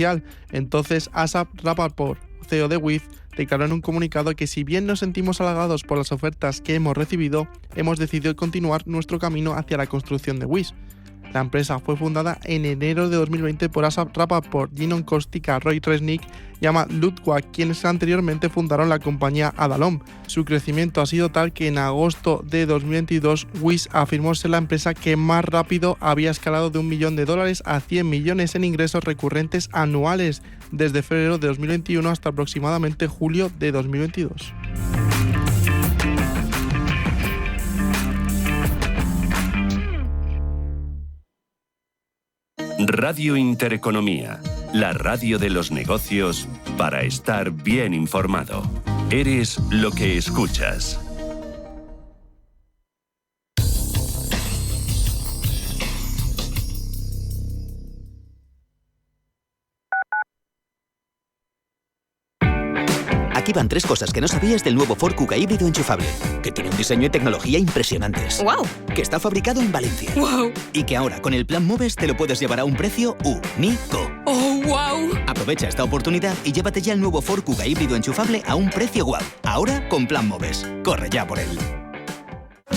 artificial. Entonces, Asaf Rapaport, CEO de Wiz, declaró en un comunicado que si bien nos sentimos halagados por las ofertas que hemos recibido, hemos decidido continuar nuestro camino hacia la construcción de Wiz. La empresa fue fundada en enero de 2020 por Asaf Rapaport, Gino Kostica, Roy Resnick y Amat Luttwak, quienes anteriormente fundaron la compañía Adalom. Su crecimiento ha sido tal que en agosto de 2022 Wiz afirmó ser la empresa que más rápido había escalado de $1 millón a 100 millones en ingresos recurrentes anuales desde febrero de 2021 hasta aproximadamente julio de 2022. Radio Intereconomía, la radio de los negocios para estar bien informado. Eres lo que escuchas. Aquí van 3 cosas que no sabías del nuevo Ford Kuga híbrido enchufable. Que tiene un diseño y tecnología impresionantes. ¡Wow! Que está fabricado en Valencia. ¡Wow! Y que ahora, con el plan Moves, te lo puedes llevar a un precio único. ¡Oh, wow! Aprovecha esta oportunidad y llévate ya el nuevo Ford Kuga híbrido enchufable a un precio guau. Ahora, con plan Moves. Corre ya por él.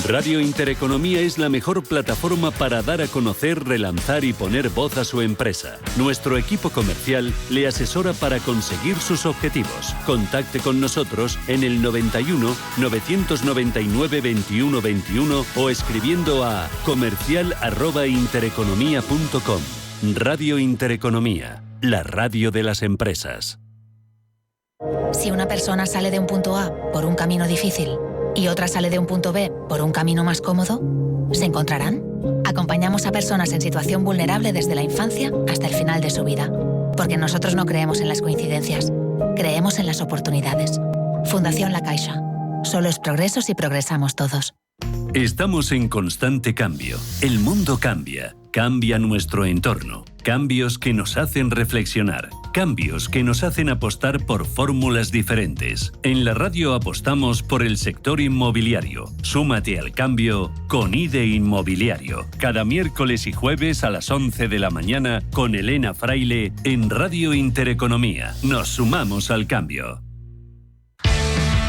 Radio Intereconomía es la mejor plataforma para dar a conocer, relanzar y poner voz a su empresa. Nuestro equipo comercial le asesora para conseguir sus objetivos. Contacte con nosotros en el 91 999 21 21 o escribiendo a comercial@intereconomia.com. Radio Intereconomía, la radio de las empresas. Si una persona sale de un punto A por un camino difícil y otra sale de un punto B por un camino más cómodo, ¿se encontrarán? Acompañamos a personas en situación vulnerable desde la infancia hasta el final de su vida. Porque nosotros no creemos en las coincidencias, creemos en las oportunidades. Fundación La Caixa. Solo es progreso si progresamos todos. Estamos en constante cambio. El mundo cambia. Cambia nuestro entorno. Cambios que nos hacen reflexionar. Cambios que nos hacen apostar por fórmulas diferentes. En la radio apostamos por el sector inmobiliario. Súmate al cambio con IDE Inmobiliario. Cada miércoles y jueves a las 11 de la mañana con Elena Fraile en Radio Intereconomía. Nos sumamos al cambio.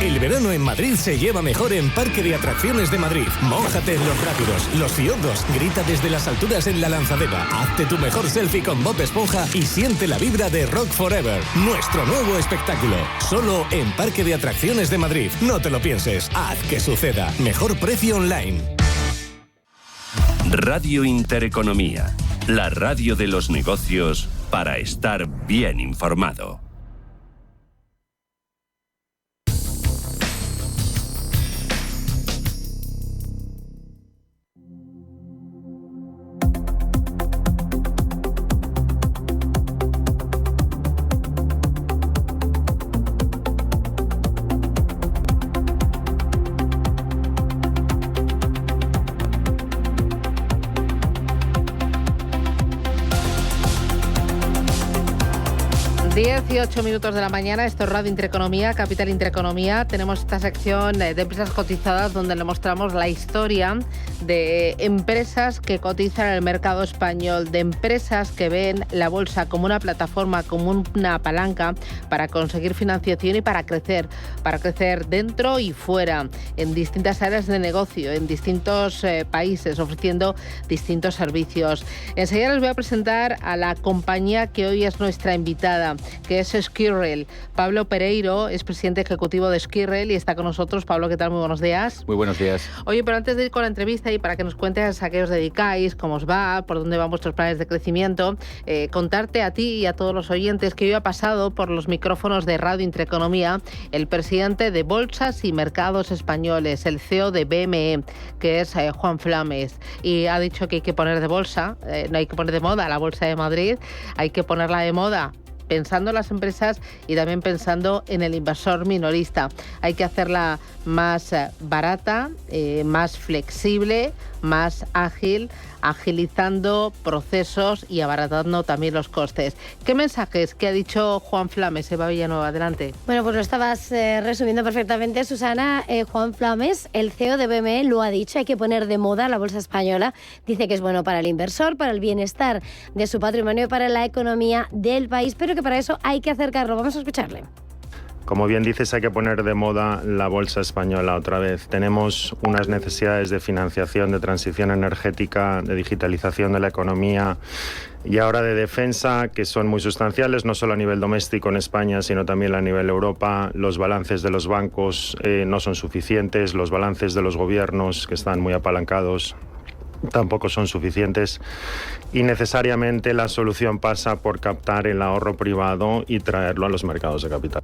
El verano en Madrid se lleva mejor en Parque de Atracciones de Madrid. Mójate en los rápidos, los fiordos, grita desde las alturas en la lanzadera, hazte tu mejor selfie con Bob Esponja y siente la vibra de Rock Forever, nuestro nuevo espectáculo. Solo en Parque de Atracciones de Madrid. No te lo pienses, haz que suceda. Mejor precio online. Radio Intereconomía, la radio de los negocios para estar bien informado. Ocho minutos de la mañana, esto es Radio Intereconomía, Capital Intereconomía. Tenemos esta sección de empresas cotizadas donde le mostramos la historia de empresas que cotizan en el mercado español, de empresas que ven la bolsa como una plataforma, como una palanca para conseguir financiación y para crecer dentro y fuera, en distintas áreas de negocio, en distintos países, ofreciendo distintos servicios. Enseguida les voy a presentar a la compañía que hoy es nuestra invitada, que es Skirrel. Pablo Pereiro es presidente ejecutivo de Skirrel y está con nosotros. Pablo, ¿qué tal? Muy buenos días. Muy buenos días. Oye, pero antes de ir con la entrevista y para que nos cuentes a qué os dedicáis, cómo os va, por dónde van vuestros planes de crecimiento, contarte a ti y a todos los oyentes que hoy ha pasado por los micrófonos de Radio Intereconomía el presidente de Bolsas y Mercados Españoles, el CEO de BME, que es Juan Flames, y ha dicho que hay que poner de bolsa, no hay que poner de moda la Bolsa de Madrid, hay que ponerla de moda pensando en las empresas y también pensando en el inversor minorista. Hay que hacerla más barata, más flexible, más ágil. agilizando procesos y abaratando también los costes. ¿Qué mensajes que ha dicho Juan Flames? Eva Villanueva, adelante. Bueno, pues lo estabas resumiendo perfectamente, Susana. Juan Flames, el CEO de BME, lo ha dicho, hay que poner de moda la bolsa española. Dice que es bueno para el inversor, para el bienestar de su patrimonio y para la economía del país, pero que para eso hay que acercarlo. Vamos a escucharle. Como bien dices, hay que poner de moda la bolsa española otra vez. Tenemos unas necesidades de financiación, de transición energética, de digitalización de la economía y ahora de defensa que son muy sustanciales, no solo a nivel doméstico en España, sino también a nivel Europa. Los balances de los bancos no son suficientes, los balances de los gobiernos, que están muy apalancados, tampoco son suficientes y necesariamente la solución pasa por captar el ahorro privado y traerlo a los mercados de capital.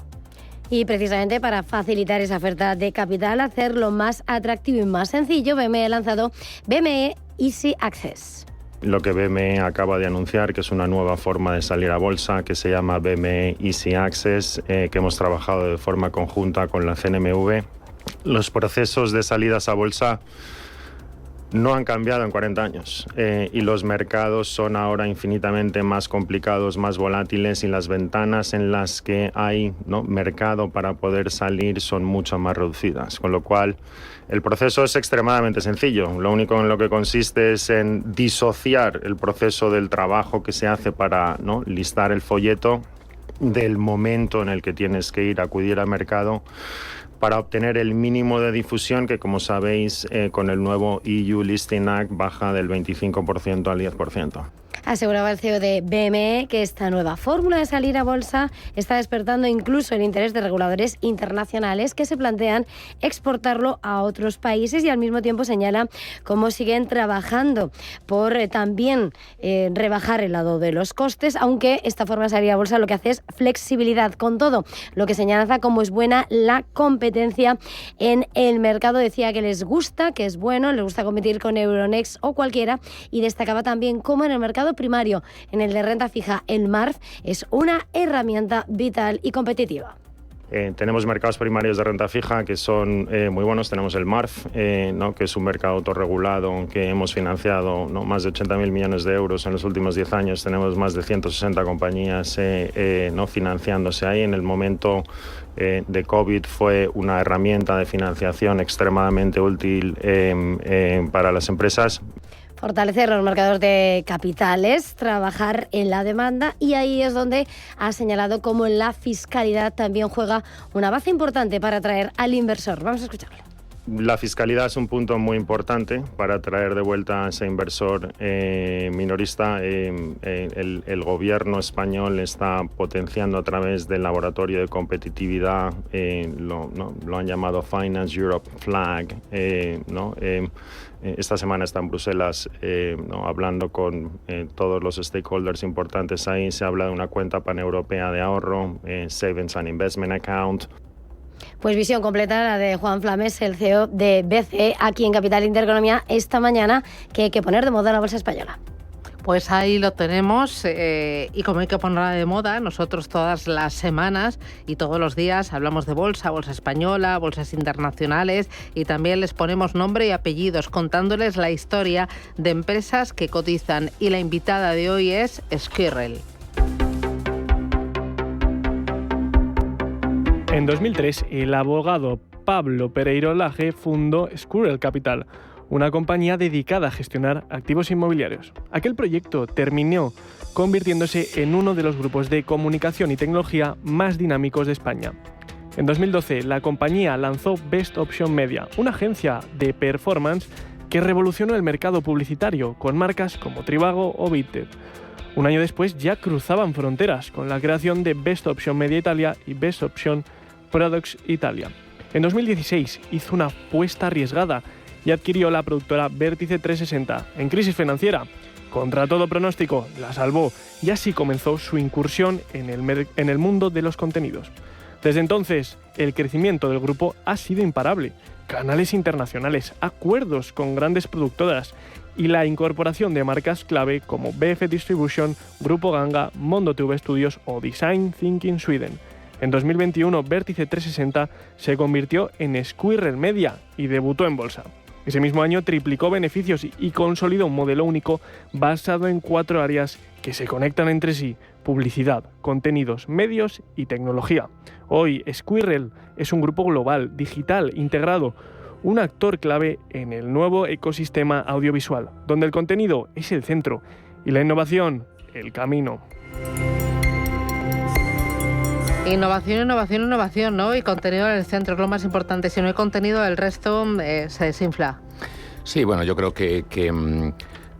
Y precisamente para facilitar esa oferta de capital, hacerlo más atractivo y más sencillo, BME ha lanzado BME Easy Access. Lo que BME acaba de anunciar, que es una nueva forma de salir a bolsa, que se llama BME Easy Access, que hemos trabajado de forma conjunta con la CNMV. Los procesos de salidas a bolsa no han cambiado en 40 años y los mercados son ahora infinitamente más complicados, más volátiles y las ventanas en las que hay mercado para poder salir son mucho más reducidas, con lo cual el proceso es extremadamente sencillo. Lo único en lo que consiste es en disociar el proceso del trabajo que se hace para listar el folleto del momento en el que tienes que ir a acudir al mercado para obtener el mínimo de difusión que, como sabéis, con el nuevo EU Listing Act baja del 25% al 10%. Aseguraba el CEO de BME que esta nueva fórmula de salir a bolsa está despertando incluso el interés de reguladores internacionales que se plantean exportarlo a otros países y al mismo tiempo señala cómo siguen trabajando por también rebajar el lado de los costes, aunque esta forma de salir a bolsa lo que hace es flexibilidad. Con todo, lo que señala como es buena la competencia en el mercado. Decía que les gusta, que es bueno, les gusta competir con Euronext o cualquiera, y destacaba también cómo en el mercado primario, en el de renta fija, el MARF es una herramienta vital y competitiva. Tenemos mercados primarios de renta fija que son muy buenos. Tenemos el MARF, que es un mercado autorregulado que hemos financiado más de 80.000 millones de euros en los últimos 10 años. Tenemos más de 160 compañías financiándose ahí. En el momento de COVID fue una herramienta de financiación extremadamente útil para las empresas. Fortalecer los mercados de capitales, trabajar en la demanda, y ahí es donde ha señalado cómo la fiscalidad también juega una base importante para atraer al inversor. Vamos a escucharlo. La fiscalidad es un punto muy importante para atraer de vuelta a ese inversor minorista. El gobierno español está potenciando a través del laboratorio de competitividad, lo han llamado Finance Europe Flag, esta semana está en Bruselas hablando con todos los stakeholders importantes ahí. Se habla de una cuenta paneuropea de ahorro, Savings and Investment Account. Pues visión completa la de Juan Flames, el CEO de BCE, aquí en Capital Intereconomía esta mañana, que hay que poner de moda la bolsa española. Pues ahí lo tenemos y como hay que ponerla de moda, nosotros todas las semanas y todos los días hablamos de bolsa española, bolsas internacionales, y también les ponemos nombre y apellidos contándoles la historia de empresas que cotizan, y la invitada de hoy es Squirrel. En 2003, el abogado Pablo Pereiro Laje fundó Squirrel Capital, una compañía dedicada a gestionar activos inmobiliarios. Aquel proyecto terminó convirtiéndose en uno de los grupos de comunicación y tecnología más dinámicos de España. En 2012, la compañía lanzó Best Option Media, una agencia de performance que revolucionó el mercado publicitario con marcas como Trivago o Vinted. Un año después ya cruzaban fronteras con la creación de Best Option Media Italia y Best Option Products Italia. En 2016 hizo una apuesta arriesgada y adquirió la productora Vértice 360 en crisis financiera. Contra todo pronóstico, la salvó y así comenzó su incursión en el mundo de los contenidos. Desde entonces, el crecimiento del grupo ha sido imparable. Canales internacionales, acuerdos con grandes productoras y la incorporación de marcas clave como BF Distribution, Grupo Ganga, Mondo TV Studios o Design Thinking Sweden. En 2021, Vértice 360 se convirtió en Squirrel Media y debutó en bolsa. Ese mismo año triplicó beneficios y consolidó un modelo único basado en 4 áreas que se conectan entre sí: publicidad, contenidos, medios y tecnología. Hoy, Squirrel es un grupo global, digital, integrado, un actor clave en el nuevo ecosistema audiovisual, donde el contenido es el centro y la innovación, el camino. Innovación, ¿no? Y contenido en el centro es lo más importante. Si no hay contenido, el resto se desinfla. Sí, bueno, yo creo que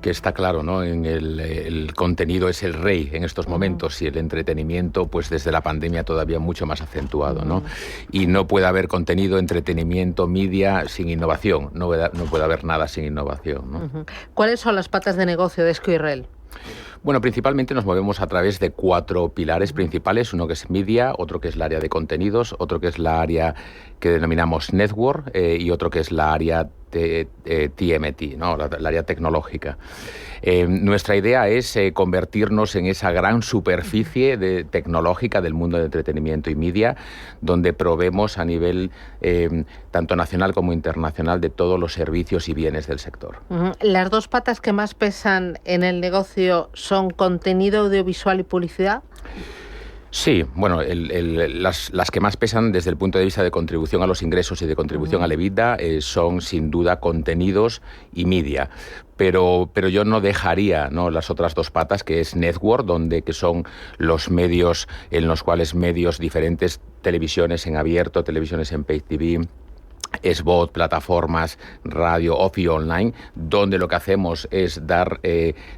está claro, ¿no? El contenido es el rey en estos momentos y el entretenimiento, pues desde la pandemia todavía mucho más acentuado, ¿no? Y no puede haber contenido, entretenimiento, media sin innovación. No puede haber nada sin innovación, ¿no? ¿Cuáles son las patas de negocio de Squirrel? Bueno, principalmente nos movemos a través de 4 pilares principales, uno que es media, otro que es el área de contenidos, otro que es la área que denominamos network y otro que es la área de TMT, ¿no? la área tecnológica. Nuestra idea es convertirnos en esa gran superficie tecnológica del mundo de entretenimiento y media, donde proveemos a nivel tanto nacional como internacional de todos los servicios y bienes del sector. ¿Las 2 patas que más pesan en el negocio son contenido audiovisual y publicidad? Sí, bueno, las que más pesan desde el punto de vista de contribución a los ingresos y de contribución al EBITDA son sin duda contenidos y media. Pero yo no dejaría, ¿no?, las otras 2 patas, que es network, que son los medios en los cuales medios diferentes, televisiones en abierto, televisiones en pay TV, SVOD, plataformas, radio, off y online, donde lo que hacemos es dar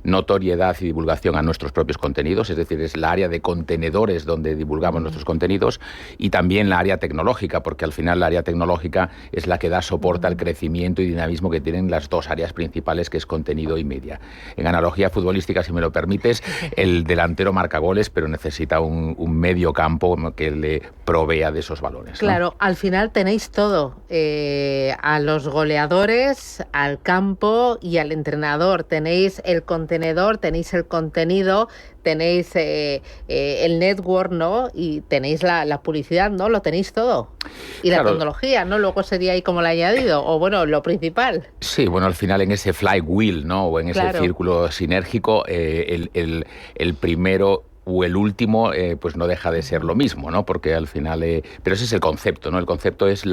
notoriedad y divulgación a nuestros propios contenidos, es decir, es la área de contenedores donde divulgamos nuestros contenidos, y también la área tecnológica, porque al final la área tecnológica es la que da soporte al crecimiento y dinamismo que tienen las 2 áreas principales, que es contenido y media. En analogía futbolística, si me lo permites, el delantero marca goles, pero necesita un medio campo que le provea de esos valores, ¿no? Claro, al final tenéis todo. A los goleadores, al campo y al entrenador. Tenéis el contenedor, tenéis el contenido, tenéis el network, ¿no? Y tenéis la publicidad, ¿no? Lo tenéis todo. Y claro, la tecnología, ¿no? Luego sería ahí como el añadido, o bueno, lo principal. Sí, bueno, al final en ese flywheel, ¿no? O en ese círculo sinérgico, el primero o el último, pues no deja de ser lo mismo, ¿no? Porque al final, pero ese es el concepto, ¿no? El concepto es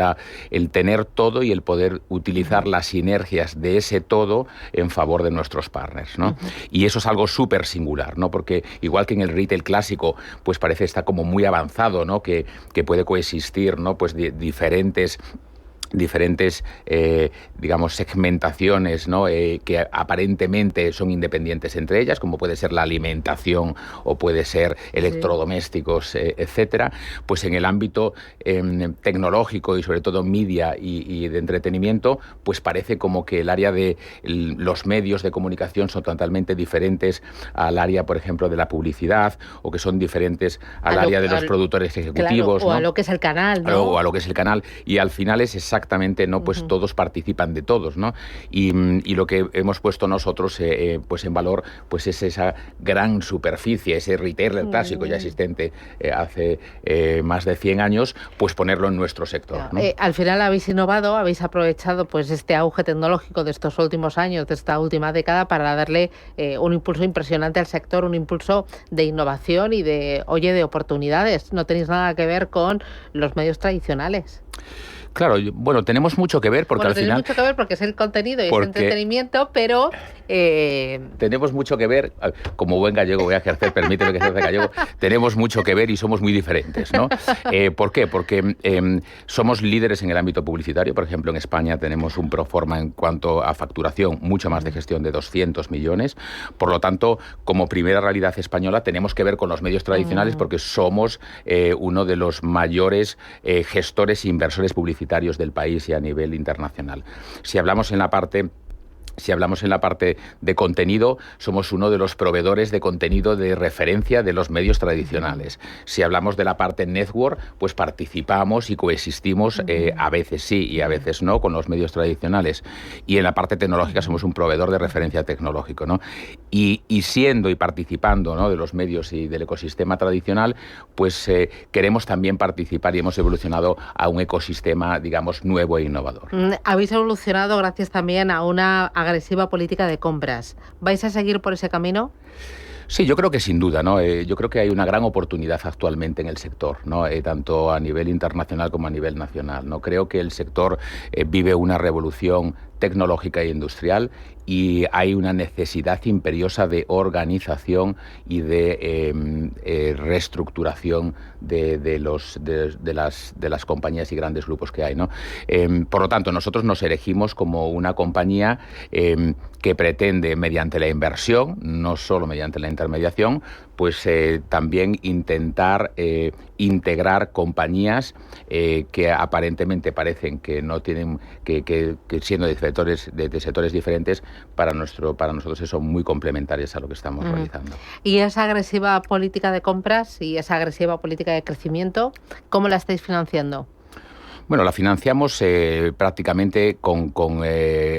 el tener todo y el poder utilizar las sinergias de ese todo en favor de nuestros partners, ¿no? Y eso es algo súper singular, ¿no? Porque igual que en el retail clásico, pues parece estar como muy avanzado, ¿no? Que puede coexistir, ¿no? Pues diferentes digamos, segmentaciones, ¿no? Que aparentemente son independientes entre ellas, como puede ser la alimentación o puede ser electrodomésticos, etcétera. Pues en el ámbito tecnológico y sobre todo media y de entretenimiento, pues parece como que el área de los medios de comunicación son totalmente diferentes al área, por ejemplo, de la publicidad, o que son diferentes al área de los productores ejecutivos, claro, o ¿no? A lo que es el canal, ¿no? O a lo que es el canal, y al final es exactamente, ¿no? Pues todos participan de todos, ¿no? Y lo que hemos puesto nosotros pues en valor, pues es esa gran superficie, ese retailer clásico ya existente hace más de 100 años, pues ponerlo en nuestro sector, ¿no? Al final habéis innovado, habéis aprovechado pues este auge tecnológico de estos últimos años, de esta última década, para darle un impulso impresionante al sector, un impulso de innovación y de oportunidades. No tenéis nada que ver con los medios tradicionales. Claro, bueno, tenemos mucho que ver porque al final... mucho que ver porque es el contenido y es entretenimiento, pero... Tenemos mucho que ver, como buen gallego voy a ejercer, permíteme que ejerce gallego, tenemos mucho que ver y somos muy diferentes, ¿no? ¿Por qué? Porque somos líderes en el ámbito publicitario. Por ejemplo, en España tenemos un proforma en cuanto a facturación mucho más de gestión de 200 millones. Por lo tanto, como primera realidad española, tenemos que ver con los medios tradicionales porque somos uno de los mayores gestores e inversores publicitarios del país y a nivel internacional. Si hablamos en la parte Si hablamos en la parte de contenido, somos uno de los proveedores de contenido de referencia de los medios tradicionales. Si hablamos de la parte network, pues participamos y coexistimos a veces sí y a veces no con los medios tradicionales. Y en la parte tecnológica somos un proveedor de referencia tecnológico, ¿no? Y siendo y participando, ¿no?, de los medios y del ecosistema tradicional, pues queremos también participar y hemos evolucionado a un ecosistema, digamos, nuevo e innovador. Habéis evolucionado gracias también a una agresiva política de compras. ¿Vais a seguir por ese camino? Sí, yo creo que sin duda, ¿no? Yo creo que hay una gran oportunidad actualmente en el sector, ¿no? Tanto a nivel internacional como a nivel nacional, ¿no? Creo que el sector vive una revolución tecnológica e industrial y hay una necesidad imperiosa de organización y de reestructuración de las compañías y grandes grupos que hay, ¿no? Por lo tanto, nosotros nos erigimos como una compañía que pretende, mediante la inversión, no solo mediante la intermediación, pues también intentar integrar compañías que aparentemente parecen que no tienen, que siendo de sectores diferentes, para nosotros son muy complementarias a lo que estamos realizando. Y esa agresiva política de compras y esa agresiva política de crecimiento, ¿cómo la estáis financiando? Bueno, la financiamos prácticamente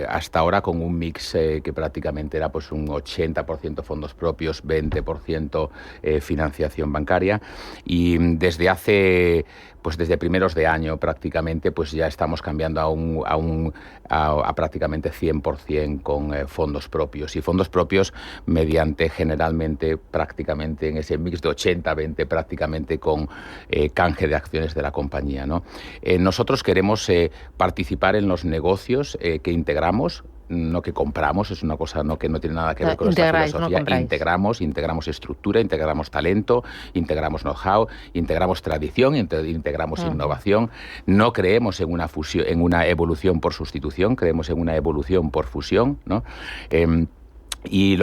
hasta ahora con un mix que prácticamente era pues un 80% fondos propios, 20% financiación bancaria, y desde primeros de año prácticamente pues ya estamos cambiando a prácticamente 100% con fondos propios, y fondos propios mediante generalmente prácticamente en ese mix de 80-20 prácticamente con canje de acciones de la compañía, ¿no? Nosotros queremos participar en los negocios que integramos, no que compramos, es una cosa que no tiene nada que ver con nuestra filosofía. No integramos estructura, integramos talento, integramos know-how, integramos tradición, integramos innovación. No creemos en una fusión, en una evolución por sustitución, creemos en una evolución por fusión, ¿no? Y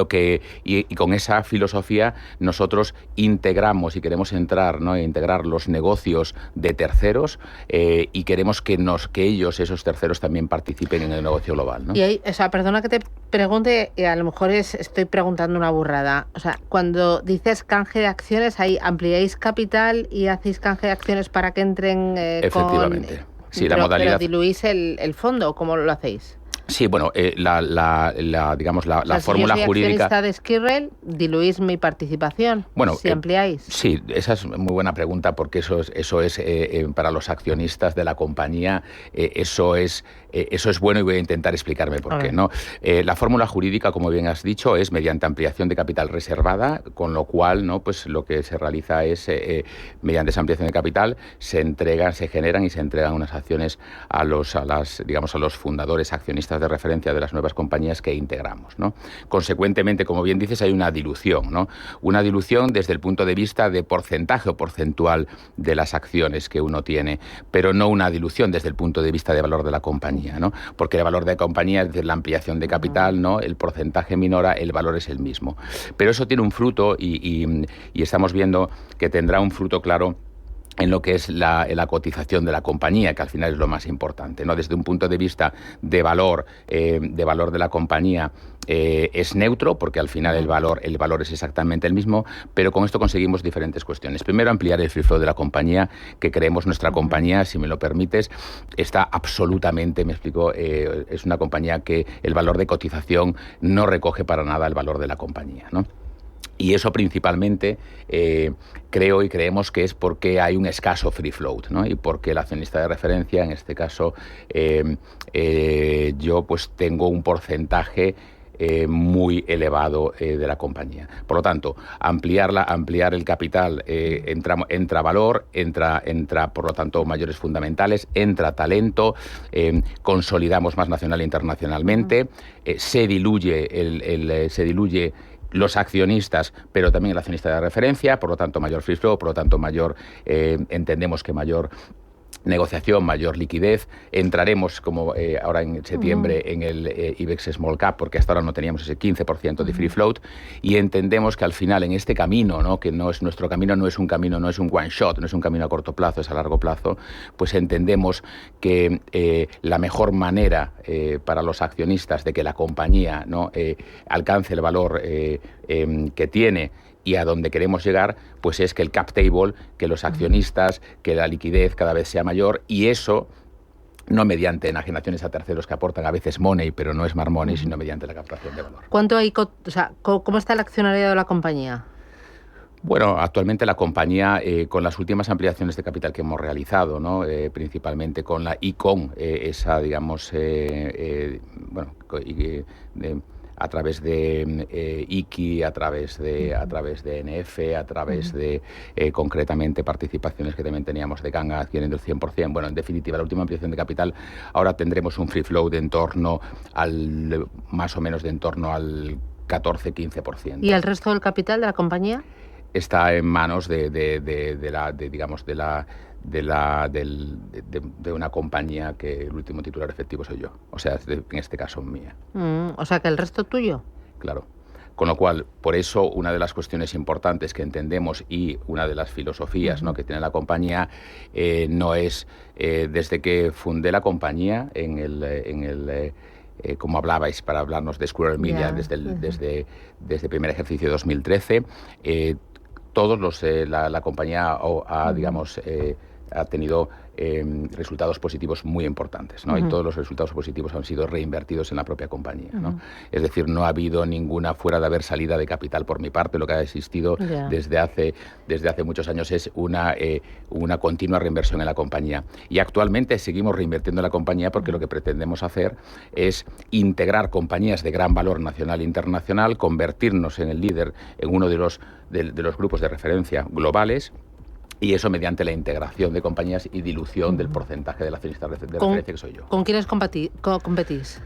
con esa filosofía nosotros integramos y queremos integrar los negocios de terceros y queremos que esos terceros también participen en el negocio global, ¿no? Y ahí, perdona que te pregunte, a lo mejor estoy preguntando una burrada. Cuando dices canje de acciones, ahí ampliáis capital y hacéis canje de acciones para que entren Efectivamente. Sí, la modalidad. Pero diluís el fondo, ¿cómo lo hacéis? Sí, bueno, la fórmula si yo soy jurídica... accionista de Skirrel, ¿diluís mi participación? Bueno, si ampliáis. Sí, esa es muy buena pregunta, porque eso es para los accionistas de la compañía, eso es bueno, y voy a intentar explicarme por qué, ¿no? La fórmula jurídica, como bien has dicho, es mediante ampliación de capital reservada, con lo cual, ¿no?, pues lo que se realiza es, mediante esa ampliación de capital, se generan y se entregan unas acciones a los fundadores, accionistas de referencia de las nuevas compañías que integramos, ¿no? Consecuentemente, como bien dices, hay una dilución, ¿no? Una dilución desde el punto de vista de porcentaje o porcentual de las acciones que uno tiene, pero no una dilución desde el punto de vista de valor de la compañía, ¿no? Porque el valor de la compañía es la ampliación de capital, ¿no? El porcentaje minora, el valor es el mismo. Pero eso tiene un fruto y estamos viendo que tendrá un fruto claro en lo que es la cotización de la compañía, que al final es lo más importante, ¿no? Desde un punto de vista de valor de la compañía, es neutro, porque al final el valor es exactamente el mismo, pero con esto conseguimos diferentes cuestiones. Primero, ampliar el free float de la compañía, que creemos nuestra compañía, si me lo permites, está absolutamente, me explico, es una compañía que el valor de cotización no recoge para nada el valor de la compañía, ¿no? Y eso principalmente creemos que es porque hay un escaso free float, ¿no? Y porque el accionista de referencia, en este caso yo pues tengo un porcentaje muy elevado de la compañía. Por lo tanto, ampliar el capital, entra valor, entra por lo tanto mayores fundamentales, entra talento, consolidamos más nacional e internacionalmente, se diluye los accionistas, pero también el accionista de referencia, por lo tanto mayor free float, por lo tanto entendemos que mayor negociación, mayor liquidez. Entraremos, como ahora en septiembre, en el IBEX Small Cap, porque hasta ahora no teníamos ese 15% de free float, y entendemos que al final en este camino, ¿no?, que no es nuestro camino, no es un camino, no es un one shot, no es un camino a corto plazo, es a largo plazo, pues entendemos que la mejor manera para los accionistas de que la compañía, ¿no?, alcance el valor que tiene y a donde queremos llegar, pues es que el cap table, que los accionistas, que la liquidez cada vez sea mayor, y eso no mediante enajenaciones a terceros que aportan a veces money, pero no smart money, sino mediante la captación de valor. ¿Cuánto hay, cómo está el accionariado de la compañía? Bueno, actualmente la compañía, con las últimas ampliaciones de capital que hemos realizado, ¿no?, principalmente con la esa, digamos, a través de IKI, a través de NF, a través de concretamente participaciones que también teníamos de Ganga adquiriendo el 100%. Bueno, en definitiva, la última ampliación de capital, ahora tendremos un free flow de más o menos de en torno al 14-15%. ¿Y el resto del capital de la compañía? Está en manos de una compañía que el último titular efectivo soy yo. O sea, en este caso mía. O sea, que el resto es tuyo. Claro. Con lo cual, por eso, una de las cuestiones importantes que entendemos y una de las filosofías, ¿no?, que tiene la compañía no es, desde que fundé la compañía como hablabais, para hablarnos de Squirrel Media, desde el primer ejercicio de 2013, la compañía ha tenido resultados positivos muy importantes, ¿no? Y todos los resultados positivos han sido reinvertidos en la propia compañía, ¿no? Es decir, no ha habido ninguna fuera de haber salida de capital por mi parte. Lo que ha existido desde hace muchos años es una continua reinversión en la compañía. Y actualmente seguimos reinvirtiendo en la compañía porque lo que pretendemos hacer es integrar compañías de gran valor nacional e internacional, convertirnos en el líder en uno de los grupos de referencia globales, y eso mediante la integración de compañías y dilución del porcentaje del accionista de referencia que soy yo. ¿Con quiénes competís?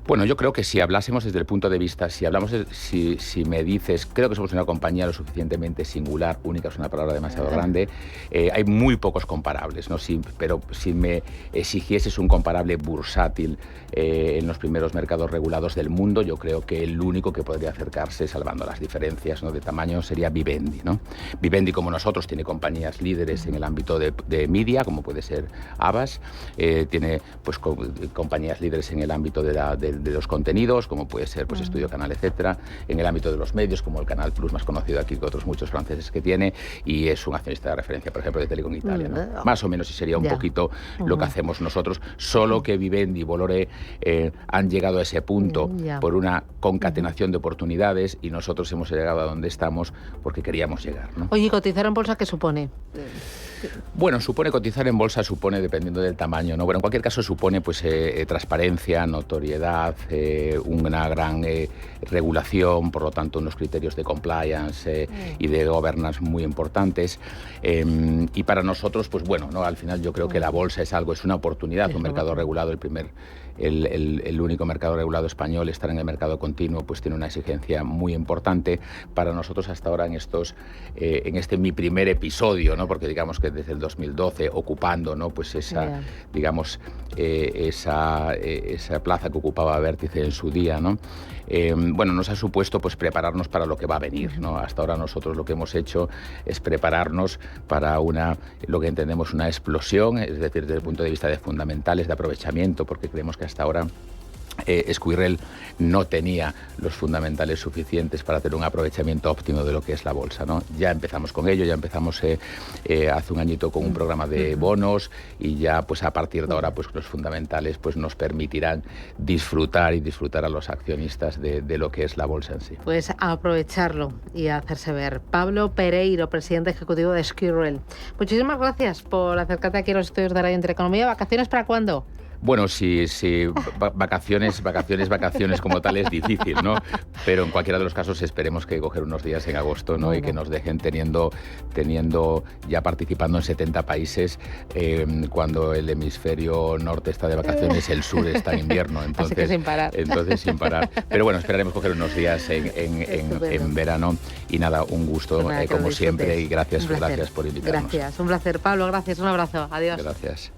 Bueno, yo creo que si hablásemos desde el punto de vista, si me dices, creo que somos una compañía lo suficientemente singular, única es una palabra demasiado grande, hay muy pocos comparables, ¿no? Pero si me exigieses un comparable bursátil en los primeros mercados regulados del mundo, yo creo que el único que podría acercarse, salvando las diferencias, ¿no?, de tamaño, sería Vivendi, ¿no? Vivendi, como nosotros, tiene compañías líderes en el ámbito de media, como puede ser Havas, tiene pues compañías líderes en el ámbito de los contenidos, como puede ser pues Estudio Canal, etcétera, en el ámbito de los medios, como el Canal Plus, más conocido aquí que otros muchos franceses que tiene, y es un accionista de referencia, por ejemplo, de Telecom Italia, ¿no? Más o menos, y sería un poquito lo que hacemos nosotros, solo que Vivendi y Bolloré han llegado a ese punto por una concatenación de oportunidades, y nosotros hemos llegado a donde estamos porque queríamos llegar, ¿no? Oye, ¿cotizar en bolsa qué supone? Bueno, cotizar en bolsa supone, dependiendo del tamaño, ¿no? Bueno, en cualquier caso supone pues transparencia, notoriedad, una gran regulación, por lo tanto unos criterios de compliance y de governance muy importantes, y para nosotros, pues bueno, ¿no?, al final yo creo que la bolsa es una oportunidad, un mercado regulado, el único mercado regulado español. Estar en el mercado continuo pues tiene una exigencia muy importante para nosotros hasta ahora en mi primer episodio, ¿no?, porque digamos que desde el 2012 ocupando, ¿no?, pues esa plaza que ocupaba Vértice en su día, ¿no? Bueno, nos ha supuesto pues prepararnos para lo que va a venir, ¿no? Hasta ahora nosotros lo que hemos hecho es prepararnos para lo que entendemos una explosión, es decir, desde el punto de vista de fundamentales, de aprovechamiento, porque creemos que hasta ahora Squirrel no tenía los fundamentales suficientes para tener un aprovechamiento óptimo de lo que es la bolsa, ¿no? Ya empezamos con ello, ya empezamos hace un añito con un programa de bonos, y ya pues a partir de ahora pues los fundamentales pues nos permitirán disfrutar a los accionistas de lo que es la bolsa en sí. Pues a aprovecharlo y a hacerse ver. Pablo Pereiro, presidente ejecutivo de Squirrel. Muchísimas gracias por acercarte aquí a los estudios de Radio Intereconomía. ¿Vacaciones para cuándo? Bueno, sí, vacaciones como tal es difícil, ¿no? Pero en cualquiera de los casos esperemos que coger unos días en agosto, ¿no? Y que nos dejen teniendo ya participando en 70 países, cuando el hemisferio norte está de vacaciones, el sur está en invierno. Entonces, así que sin parar. Entonces sin parar. Pero bueno, esperaremos coger unos días en verano. Y nada, un gusto, como siempre, y gracias por invitarnos. Gracias, un placer. Pablo, gracias, un abrazo. Adiós. Gracias.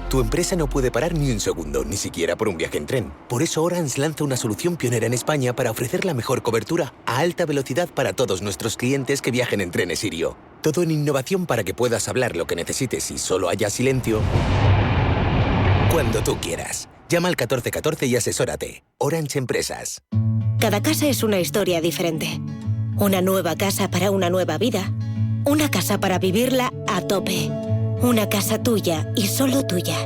Tu empresa no puede parar ni un segundo, ni siquiera por un viaje en tren. Por eso Orange lanza una solución pionera en España para ofrecer la mejor cobertura a alta velocidad para todos nuestros clientes que viajen en trenes Irio. Todo en innovación para que puedas hablar lo que necesites y solo haya silencio cuando tú quieras. Llama al 1414 y asesórate. Orange Empresas. Cada casa es una historia diferente. Una nueva casa para una nueva vida. Una casa para vivirla a tope. Una casa tuya y solo tuya.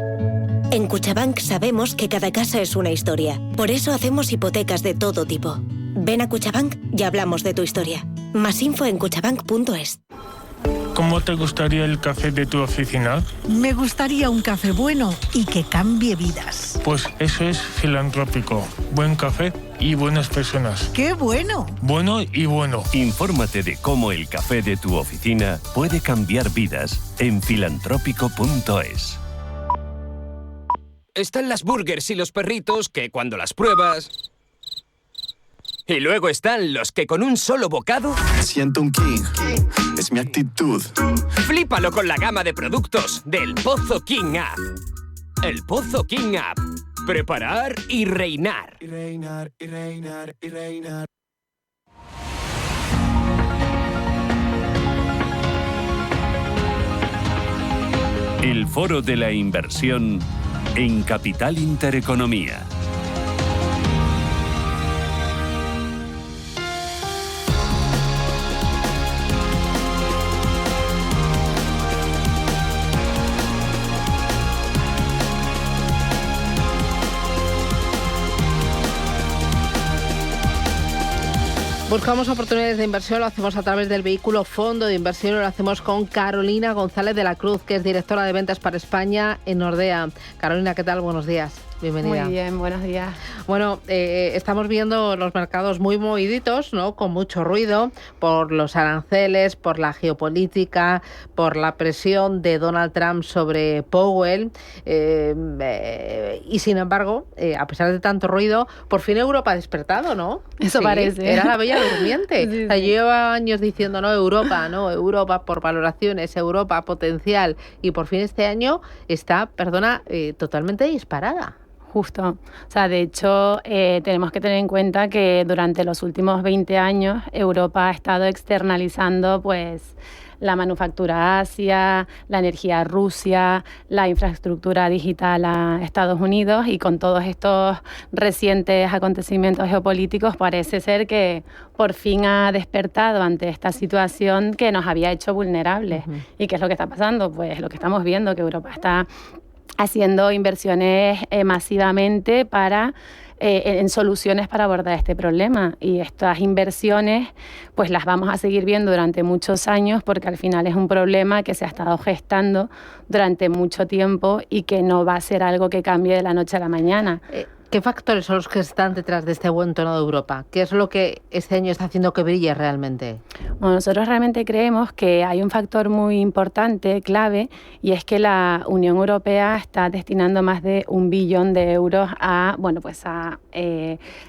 En Cuchabank sabemos que cada casa es una historia. Por eso hacemos hipotecas de todo tipo. Ven a Cuchabank y hablamos de tu historia. Más info en cuchabank.es. ¿Cómo te gustaría el café de tu oficina? Me gustaría un café bueno y que cambie vidas. Pues eso es Filantrópico. Buen café y buenas personas. ¡Qué bueno! Bueno y bueno. Infórmate de cómo el café de tu oficina puede cambiar vidas en filantrópico.es. Están las burgers y los perritos que cuando las pruebas... Y luego están los que con un solo bocado... Siento un king, es mi actitud. Flípalo con la gama de productos del Pozo King App. El Pozo King App. Preparar y reinar. Y reinar, y reinar, y reinar. El Foro de la Inversión en Capital Intereconomía. Buscamos oportunidades de inversión, lo hacemos a través del vehículo Fondo de Inversión y lo hacemos con Carolina González de la Cruz, que es directora de ventas para España en Nordea. Carolina, ¿qué tal? Buenos días. Bienvenida. Muy bien, buenos días. Bueno, estamos viendo los mercados muy moviditos, ¿no? Con mucho ruido por los aranceles, por la geopolítica, por la presión de Donald Trump sobre Powell. Y sin embargo, a pesar de tanto ruido, por fin Europa ha despertado, ¿no? Eso sí, parece. Era la bella durmiente. Sí, o sea, yo llevaba años diciendo, no, Europa por valoraciones, Europa potencial. Y por fin este año está, totalmente disparada. Justo. O sea, de hecho, tenemos que tener en cuenta que durante los últimos 20 años Europa ha estado externalizando, pues, la manufactura a Asia, la energía a Rusia, la infraestructura digital a Estados Unidos, y con todos estos recientes acontecimientos geopolíticos parece ser que por fin ha despertado ante esta situación que nos había hecho vulnerables. Uh-huh. ¿Y qué es lo que está pasando? Pues lo que estamos viendo, que Europa está haciendo inversiones masivamente en soluciones para abordar este problema, y estas inversiones pues las vamos a seguir viendo durante muchos años, porque al final es un problema que se ha estado gestando durante mucho tiempo y que no va a ser algo que cambie de la noche a la mañana. ¿Qué factores son los que están detrás de este buen tono de Europa? ¿Qué es lo que este año está haciendo que brille realmente? Bueno, nosotros realmente creemos que hay un factor muy importante, clave, y es que la Unión Europea está destinando más de 1 billón de euros a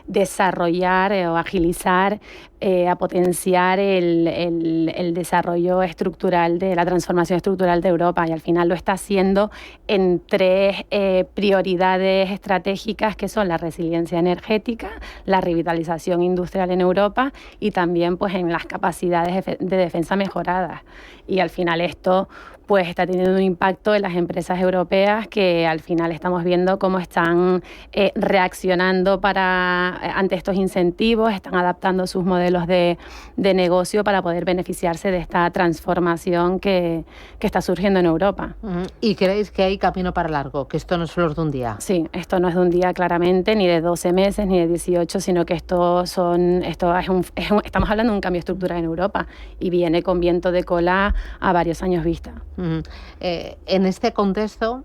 desarrollar o agilizar, a potenciar el desarrollo estructural de la transformación estructural de Europa, y al final lo está haciendo en 3 prioridades estratégicas, que son la resiliencia energética, la revitalización industrial en Europa y también pues en las capacidades de defensa mejoradas. Y al final esto pues está teniendo un impacto en las empresas europeas, que al final estamos viendo cómo están reaccionando ante estos incentivos, están adaptando sus modelos de negocio para poder beneficiarse de esta transformación que está surgiendo en Europa. ¿Y creéis que hay camino para largo? ¿Que esto no es flor de un día? Sí, esto no es de un día claramente, ni de 12 meses, ni de 18, sino que estamos hablando de un cambio estructural en Europa y viene con viento de cola a varios años vista. En este contexto,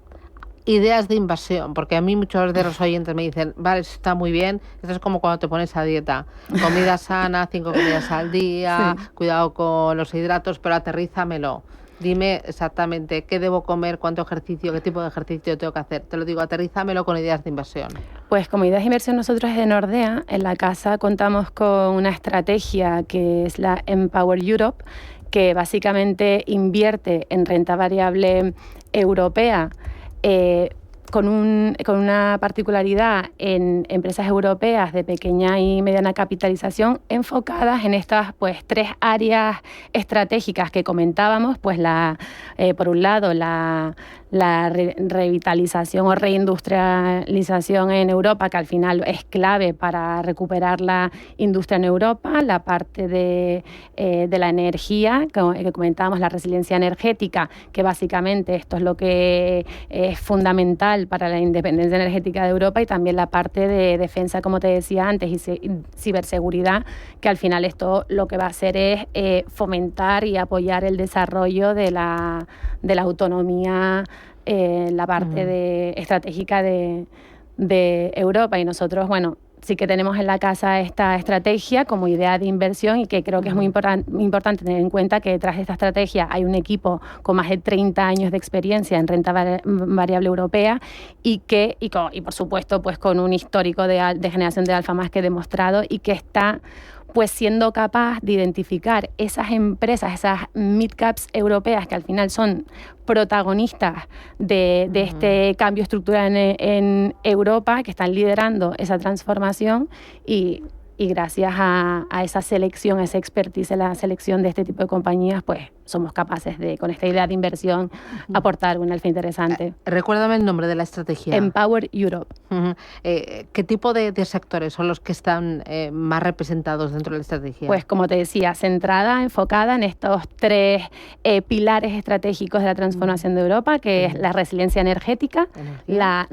ideas de invasión, porque a mí muchos de los oyentes me dicen, vale, eso está muy bien, esto es como cuando te pones a dieta, comida sana, 5 comidas al día, sí, cuidado con los hidratos, pero aterrízamelo. Dime exactamente qué debo comer, cuánto ejercicio, qué tipo de ejercicio tengo que hacer. Te lo digo, aterrízamelo con ideas de inversión. Pues como ideas de inversión, nosotros desde Nordea, en la casa, contamos con una estrategia que es la Empower Europe, que básicamente invierte en renta variable europea, con una particularidad en empresas europeas de pequeña y mediana capitalización, enfocadas en estas pues 3 áreas estratégicas que comentábamos, pues por un lado la revitalización o reindustrialización en Europa, que al final es clave para recuperar la industria en Europa, la parte de la energía, que comentábamos, la resiliencia energética, que básicamente esto es lo que es fundamental para la independencia energética de Europa, y también la parte de defensa, como te decía antes, y ciberseguridad, que al final esto lo que va a hacer es fomentar y apoyar el desarrollo de la autonomía, la parte estratégica de Europa. Y nosotros, bueno, sí que tenemos en la casa esta estrategia como idea de inversión, y que creo que es muy importante tener en cuenta que detrás de esta estrategia hay un equipo con más de 30 años de experiencia en renta variable europea y por supuesto pues con un histórico de generación de alfa más que demostrado, y que está pues siendo capaz de identificar esas empresas, esas mid-caps europeas que al final son protagonistas de este cambio estructural en Europa, que están liderando esa transformación, y gracias a esa selección, a esa expertise en la selección de este tipo de compañías, pues somos capaces de, con esta idea de inversión, aportar un alfa interesante. Recuérdame el nombre de la estrategia. Empower Europe. ¿Qué tipo de sectores son los que están más representados dentro de la estrategia? Pues como te decía, centrada, enfocada en estos 3 pilares estratégicos de la transformación de Europa, que es la resiliencia energética, la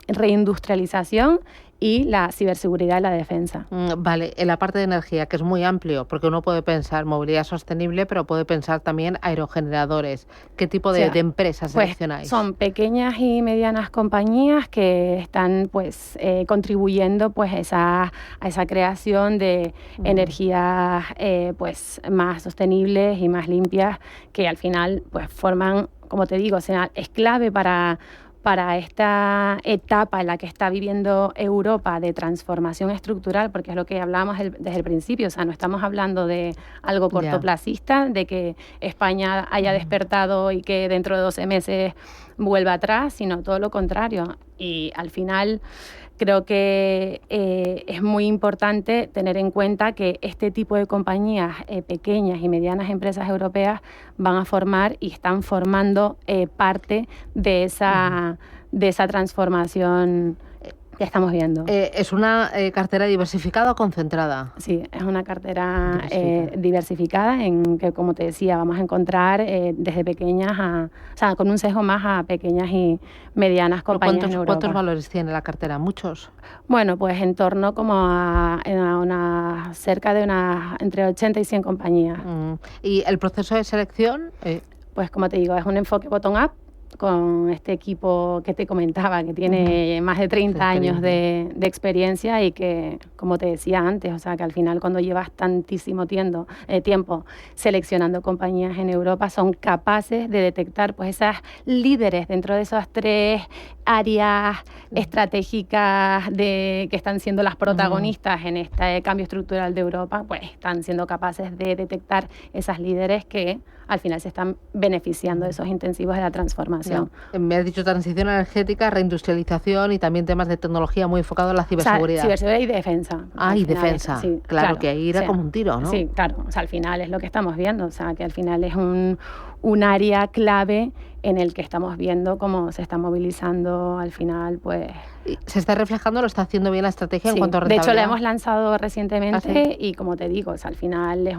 reindustrialización y la ciberseguridad y la defensa. Vale, en la parte de energía, que es muy amplio, porque uno puede pensar movilidad sostenible, pero puede pensar también aerogeneradores. ¿Qué tipo de empresas seleccionáis? Son pequeñas y medianas compañías que están pues contribuyendo pues a esa creación de energías pues más sostenibles y más limpias, que al final pues forman, como te digo, o sea, es clave para esta etapa en la que está viviendo Europa de transformación estructural, porque es lo que hablábamos desde el principio. O sea, no estamos hablando de algo cortoplacista, de que España haya despertado y que dentro de 12 meses vuelva atrás, sino todo lo contrario. Y al final creo que es muy importante tener en cuenta que este tipo de compañías, pequeñas y medianas empresas europeas, van a formar y están formando parte de esa transformación que estamos viendo. ¿Es una cartera diversificada o concentrada? Sí, es una cartera diversificada en que, como te decía, vamos a encontrar desde pequeñas o sea, con un sesgo más a pequeñas y medianas compañías en Europa. ¿Cuántos valores tiene la cartera? ¿Muchos? Bueno, pues en torno como a cerca de entre 80 y 100 compañías. ¿Y el proceso de selección? Pues como te digo, es un enfoque bottom-up, con este equipo que te comentaba, que tiene más de 30 años de experiencia, y que, como te decía antes, o sea, que al final cuando llevas tantísimo tiempo seleccionando compañías en Europa, son capaces de detectar pues esas líderes dentro de esas 3 áreas estratégicas que están siendo las protagonistas en este cambio estructural de Europa, pues están siendo capaces de detectar esas líderes que al final se están beneficiando de esos intensivos de la transformación. Me has dicho transición energética, reindustrialización y también temas de tecnología muy enfocados en la ciberseguridad. O sea, ciberseguridad y defensa. Y defensa. Sí, claro, que ahí irá como un tiro, ¿no? Sí, claro. O sea, al final es lo que estamos viendo. O sea, que al final es un un área clave en el que estamos viendo cómo se está movilizando al final, pues... ¿Se está reflejando? ¿Lo está haciendo bien la estrategia en cuanto a rentabilidad? De hecho, la hemos lanzado recientemente y, como te digo, al final es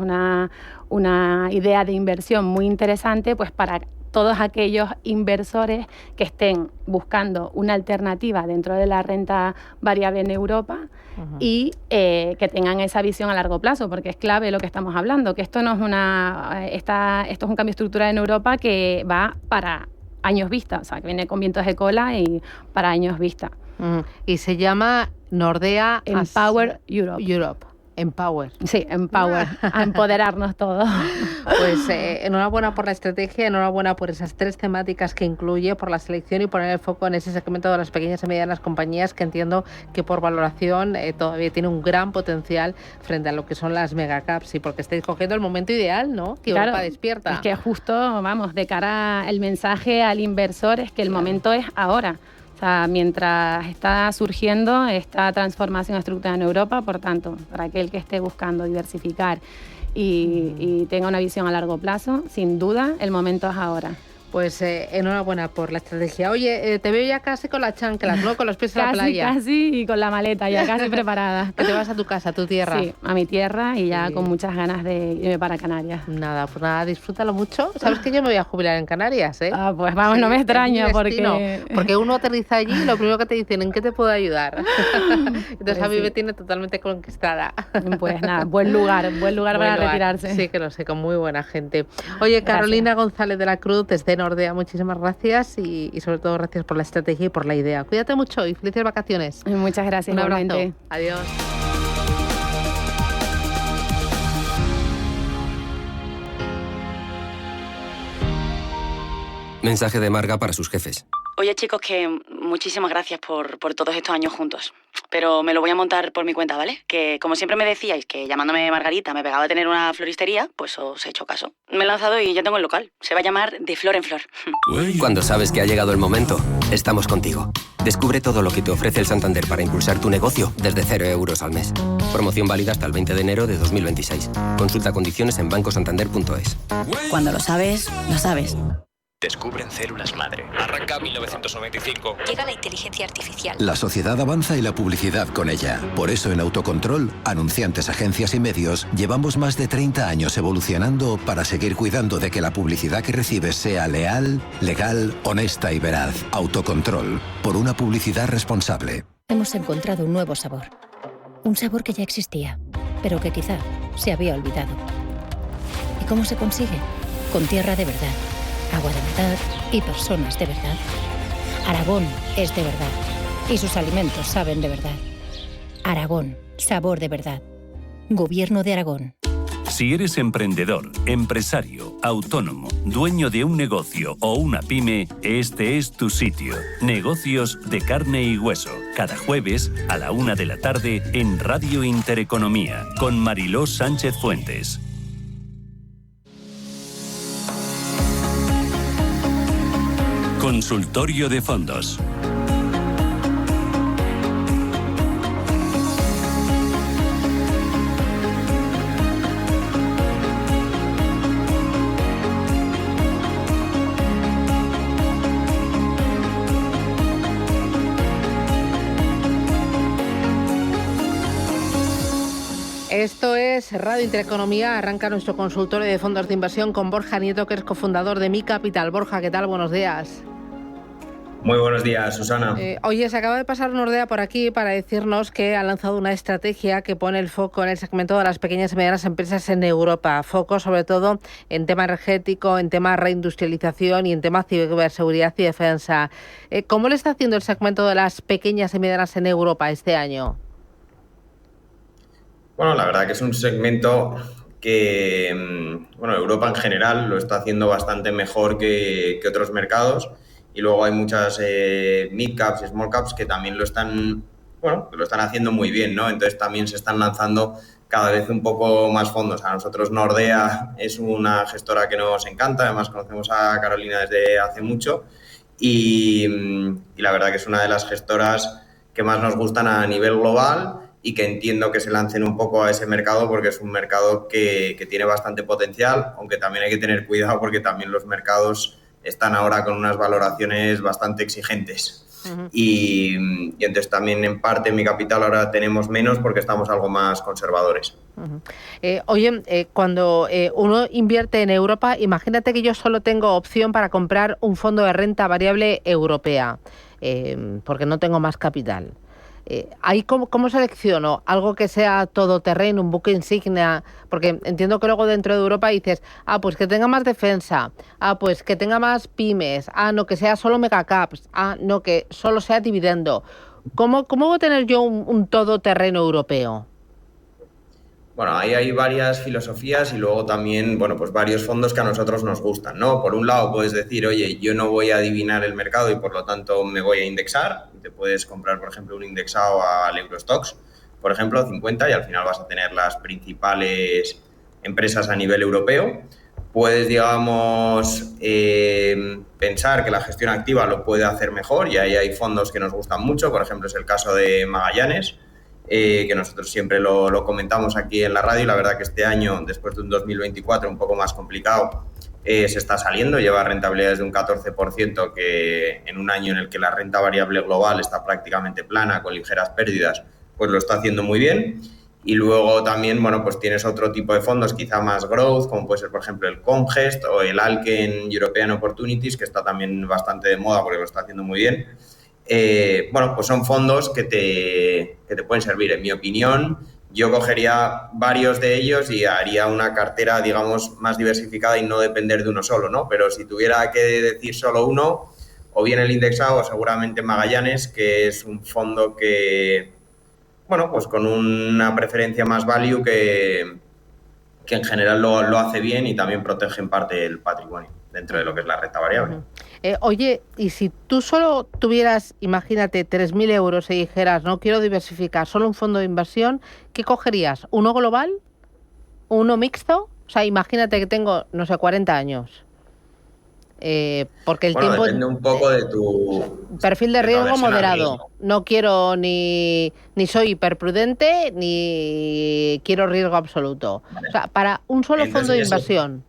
una idea de inversión muy interesante, pues para todos aquellos inversores que estén buscando una alternativa dentro de la renta variable en Europa y que tengan esa visión a largo plazo, porque es clave lo que estamos hablando, que esto no es esto es un cambio estructural en Europa que va para años vista, o sea, que viene con vientos de cola y para años vista. Y se llama Nordea Empower Europe. Empower. Sí, Empower, a empoderarnos todos. Pues enhorabuena por la estrategia, enhorabuena por esas 3 temáticas que incluye, por la selección y poner el foco en ese segmento de las pequeñas y medianas compañías que entiendo que por valoración todavía tiene un gran potencial frente a lo que son las megacaps y porque estáis cogiendo el momento ideal, ¿no? Que Europa despierta. Es que justo, vamos, de cara al mensaje al inversor es que el momento es ahora. O sea, mientras está surgiendo esta transformación estructural en Europa, por tanto, para aquel que esté buscando diversificar y tenga una visión a largo plazo, sin duda, el momento es ahora. Pues enhorabuena por la estrategia. Oye, te veo ya casi con las chanclas, ¿no? Con los pies en la playa. Casi, y con la maleta ya casi preparada. Que te vas a tu casa, a tu tierra. Sí, a mi tierra y ya con muchas ganas de irme para Canarias. Nada, pues nada, disfrútalo mucho. ¿Sabes que yo me voy a jubilar en Canarias, eh? Ah, pues vamos, no me extraño porque uno aterriza allí y lo primero que te dicen, ¿en qué te puedo ayudar? Entonces pues a mí me tiene totalmente conquistada. Pues nada, buen lugar para retirarse. Sí, que lo sé, con muy buena gente. Oye, Carolina González de la Cruz, desde Nordea, muchísimas gracias y sobre todo gracias por la estrategia y por la idea. Cuídate mucho y felices vacaciones. Muchas gracias. Un abrazo. Igualmente. Adiós. Mensaje de Marga para sus jefes. Oye, chicos, que muchísimas gracias por todos estos años juntos. Pero me lo voy a montar por mi cuenta, ¿vale? Que como siempre me decíais que llamándome Margarita me pegaba a tener una floristería, pues os he hecho caso. Me he lanzado y ya tengo el local. Se va a llamar De Flor en Flor. Cuando sabes que ha llegado el momento, estamos contigo. Descubre todo lo que te ofrece el Santander para impulsar tu negocio desde 0 euros al mes. Promoción válida hasta el 20 de enero de 2026. Consulta condiciones en bancosantander.es. Cuando lo sabes, lo sabes. Descubren células madre. Arranca 1995. Llega la inteligencia artificial. La sociedad avanza y la publicidad con ella. Por eso en Autocontrol, anunciantes, agencias y medios, llevamos más de 30 años evolucionando para seguir cuidando de que la publicidad que recibes sea leal, legal, honesta y veraz. Autocontrol, por una publicidad responsable. Hemos encontrado un nuevo sabor. Un sabor que ya existía, pero que quizá se había olvidado. ¿Y cómo se consigue? Con tierra de verdad, agua de verdad y personas de verdad. Aragón es de verdad y sus alimentos saben de verdad. Aragón, sabor de verdad. Gobierno de Aragón. Si eres emprendedor, empresario, autónomo, dueño de un negocio o una pyme, este es tu sitio. Negocios de carne y hueso. Cada jueves a la 1 de la tarde en Radio Intereconomía con Mariló Sánchez Fuentes. Consultorio de fondos. Esto es Radio Intereconomía. Arranca nuestro consultorio de fondos de inversión con Borja Nieto, que es cofundador de Mi Capital. Borja, ¿qué tal? Buenos días. Muy buenos días, Susana. Oye, se acaba de pasar Nordea por aquí para decirnos que ha lanzado una estrategia que pone el foco en el segmento de las pequeñas y medianas empresas en Europa. Foco sobre todo en tema energético, en tema reindustrialización y en tema ciberseguridad y defensa. ¿Cómo le está haciendo el segmento de las pequeñas y medianas en Europa este año? Bueno, la verdad que es un segmento que, Europa en general lo está haciendo bastante mejor que otros mercados. Y luego hay muchas mid-caps y small-caps que también lo están haciendo muy bien, ¿no? Entonces también se están lanzando cada vez un poco más fondos. A nosotros Nordea es una gestora que nos encanta, además conocemos a Carolina desde hace mucho y la verdad que es una de las gestoras que más nos gustan a nivel global y que entiendo que se lancen un poco a ese mercado porque es un mercado que tiene bastante potencial, aunque también hay que tener cuidado porque también los mercados están ahora con unas valoraciones bastante exigentes. Y entonces también en parte en mi capital ahora tenemos menos porque estamos algo más conservadores. Cuando uno invierte en Europa, imagínate que yo solo tengo opción para comprar un fondo de renta variable europea, porque no tengo más capital. ¿Ahí cómo selecciono algo que sea todoterreno, un buque insignia? Porque entiendo que luego dentro de Europa dices, pues que tenga más defensa, pues que tenga más pymes, no, que sea solo megacaps, no, que solo sea dividendo. ¿Cómo voy a tener yo un todoterreno europeo? Bueno, ahí hay varias filosofías y luego también, bueno, pues varios fondos que a nosotros nos gustan, ¿no? Por un lado puedes decir, oye, yo no voy a adivinar el mercado y por lo tanto me voy a indexar. Te puedes comprar, por ejemplo, un indexado al Eurostoxx, por ejemplo, 50, y al final vas a tener las principales empresas a nivel europeo. Puedes, digamos, pensar que la gestión activa lo puede hacer mejor y ahí hay fondos que nos gustan mucho, por ejemplo, es el caso de Magallanes, que nosotros siempre lo comentamos aquí en la radio y la verdad que este año, después de un 2024 un poco más complicado, se está saliendo, lleva rentabilidades de un 14%, que en un año en el que la renta variable global está prácticamente plana, con ligeras pérdidas, pues lo está haciendo muy bien. Y luego también, bueno, pues tienes otro tipo de fondos quizá más growth, como puede ser, por ejemplo, el Congest o el Alken European Opportunities, que está también bastante de moda porque lo está haciendo muy bien. Bueno, pues son fondos que te pueden servir. En mi opinión, yo cogería varios de ellos y haría una cartera, digamos, más diversificada y no depender de uno solo, ¿no? Pero si tuviera que decir solo uno, o bien el indexado o seguramente Magallanes, que es un fondo que, bueno, pues con una preferencia más value que en general lo hace bien y también protege en parte el patrimonio dentro de lo que es la renta variable. Oye, y si tú solo tuvieras, imagínate, 3.000 euros y dijeras, no quiero diversificar, solo un fondo de inversión, ¿qué cogerías? ¿Uno global? ¿Uno mixto? O sea, imagínate que tengo, no sé, 40 años. Porque el tiempo... depende un poco de tu... Perfil de riesgo moderado. No quiero ni soy hiperprudente, ni quiero riesgo absoluto. Vale. O sea, para un solo fondo de inversión...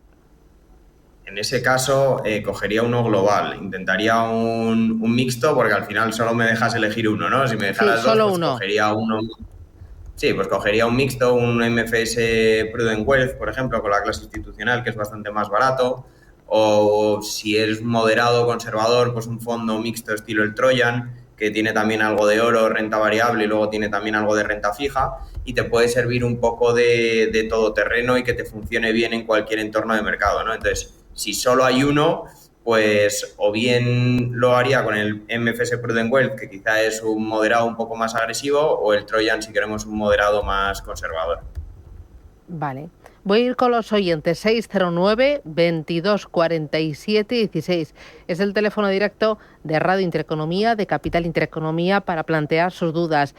En ese caso, cogería uno global. Intentaría un mixto, porque al final solo me dejas elegir uno, ¿no? Si me dejaras dos, pues cogería uno. Sí, pues cogería un mixto, un MFS Prudent Wealth, por ejemplo, con la clase institucional, que es bastante más barato. O si eres moderado o conservador, pues un fondo mixto estilo el Trojan, que tiene también algo de oro, renta variable y luego tiene también algo de renta fija y te puede servir un poco de todoterreno y que te funcione bien en cualquier entorno de mercado, ¿no? Entonces, si solo hay uno, pues o bien lo haría con el MFS Prudent Wealth, que quizá es un moderado un poco más agresivo, o el Trojan si queremos un moderado más conservador. Vale. Voy a ir con los oyentes. 609 22 47 16. Es el teléfono directo de Radio Intereconomía, de Capital Intereconomía, para plantear sus dudas.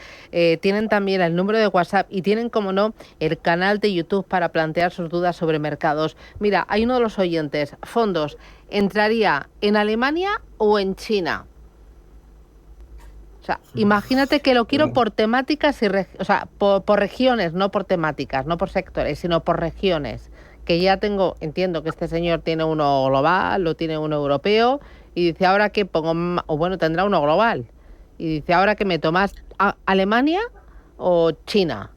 Tienen también el número de WhatsApp y tienen, como no, el canal de YouTube para plantear sus dudas sobre mercados. Mira, hay uno de los oyentes. Fondos, ¿entraría en Alemania o en China? O sea, imagínate que lo quiero por temáticas, por regiones, no por temáticas, no por sectores, sino por regiones. Que ya entiendo que este señor tiene uno global o tiene uno europeo y dice, ahora que pongo, o bueno, tendrá uno global. Y dice, ahora que me tomas Alemania o China.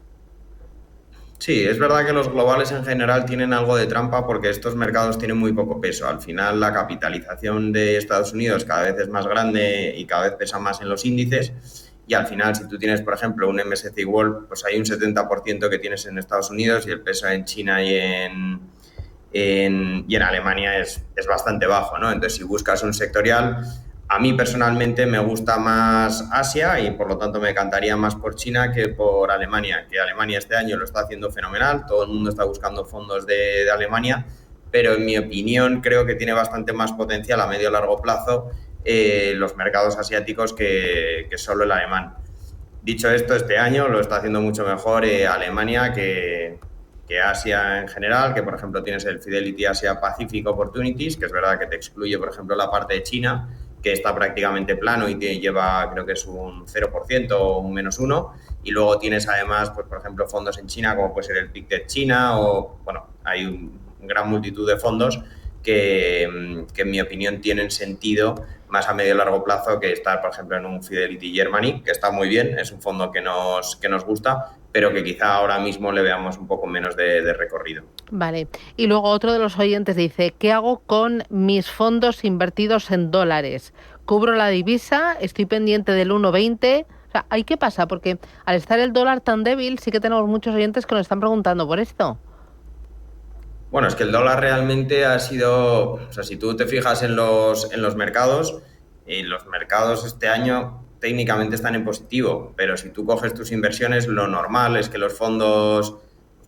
Sí, es verdad que los globales en general tienen algo de trampa porque estos mercados tienen muy poco peso. Al final la capitalización de Estados Unidos cada vez es más grande y cada vez pesa más en los índices y al final si tú tienes, por ejemplo, un MSCI World, pues hay un 70% que tienes en Estados Unidos y el peso en China y en Alemania es bastante bajo, ¿no? Entonces, si buscas un sectorial... A mí personalmente me gusta más Asia y por lo tanto me decantaría más por China que por Alemania, que Alemania este año lo está haciendo fenomenal, todo el mundo está buscando fondos de Alemania, pero en mi opinión creo que tiene bastante más potencial a medio y largo plazo los mercados asiáticos que solo el alemán. Dicho esto, este año lo está haciendo mucho mejor Alemania que Asia en general, que por ejemplo tienes el Fidelity Asia Pacific Opportunities, que es verdad que te excluye por ejemplo la parte de China, que está prácticamente plano y lleva, creo que es un 0% o un -1%, y luego tienes además, pues por ejemplo, fondos en China, como puede ser el Pictet China, o bueno, hay una gran multitud de fondos que en mi opinión tienen sentido más a medio y largo plazo que estar, por ejemplo, en un Fidelity Germany, que está muy bien, es un fondo que nos gusta, pero que quizá ahora mismo le veamos un poco menos de recorrido. Vale. Y luego otro de los oyentes dice, ¿qué hago con mis fondos invertidos en dólares? ¿Cubro la divisa? ¿Estoy pendiente del 1,20? O sea, ¿ahí qué pasa? Porque al estar el dólar tan débil, sí que tenemos muchos oyentes que nos están preguntando por esto. Bueno, es que el dólar realmente ha sido... O sea, si tú te fijas en los mercados este año técnicamente están en positivo, pero si tú coges tus inversiones, lo normal es que los fondos,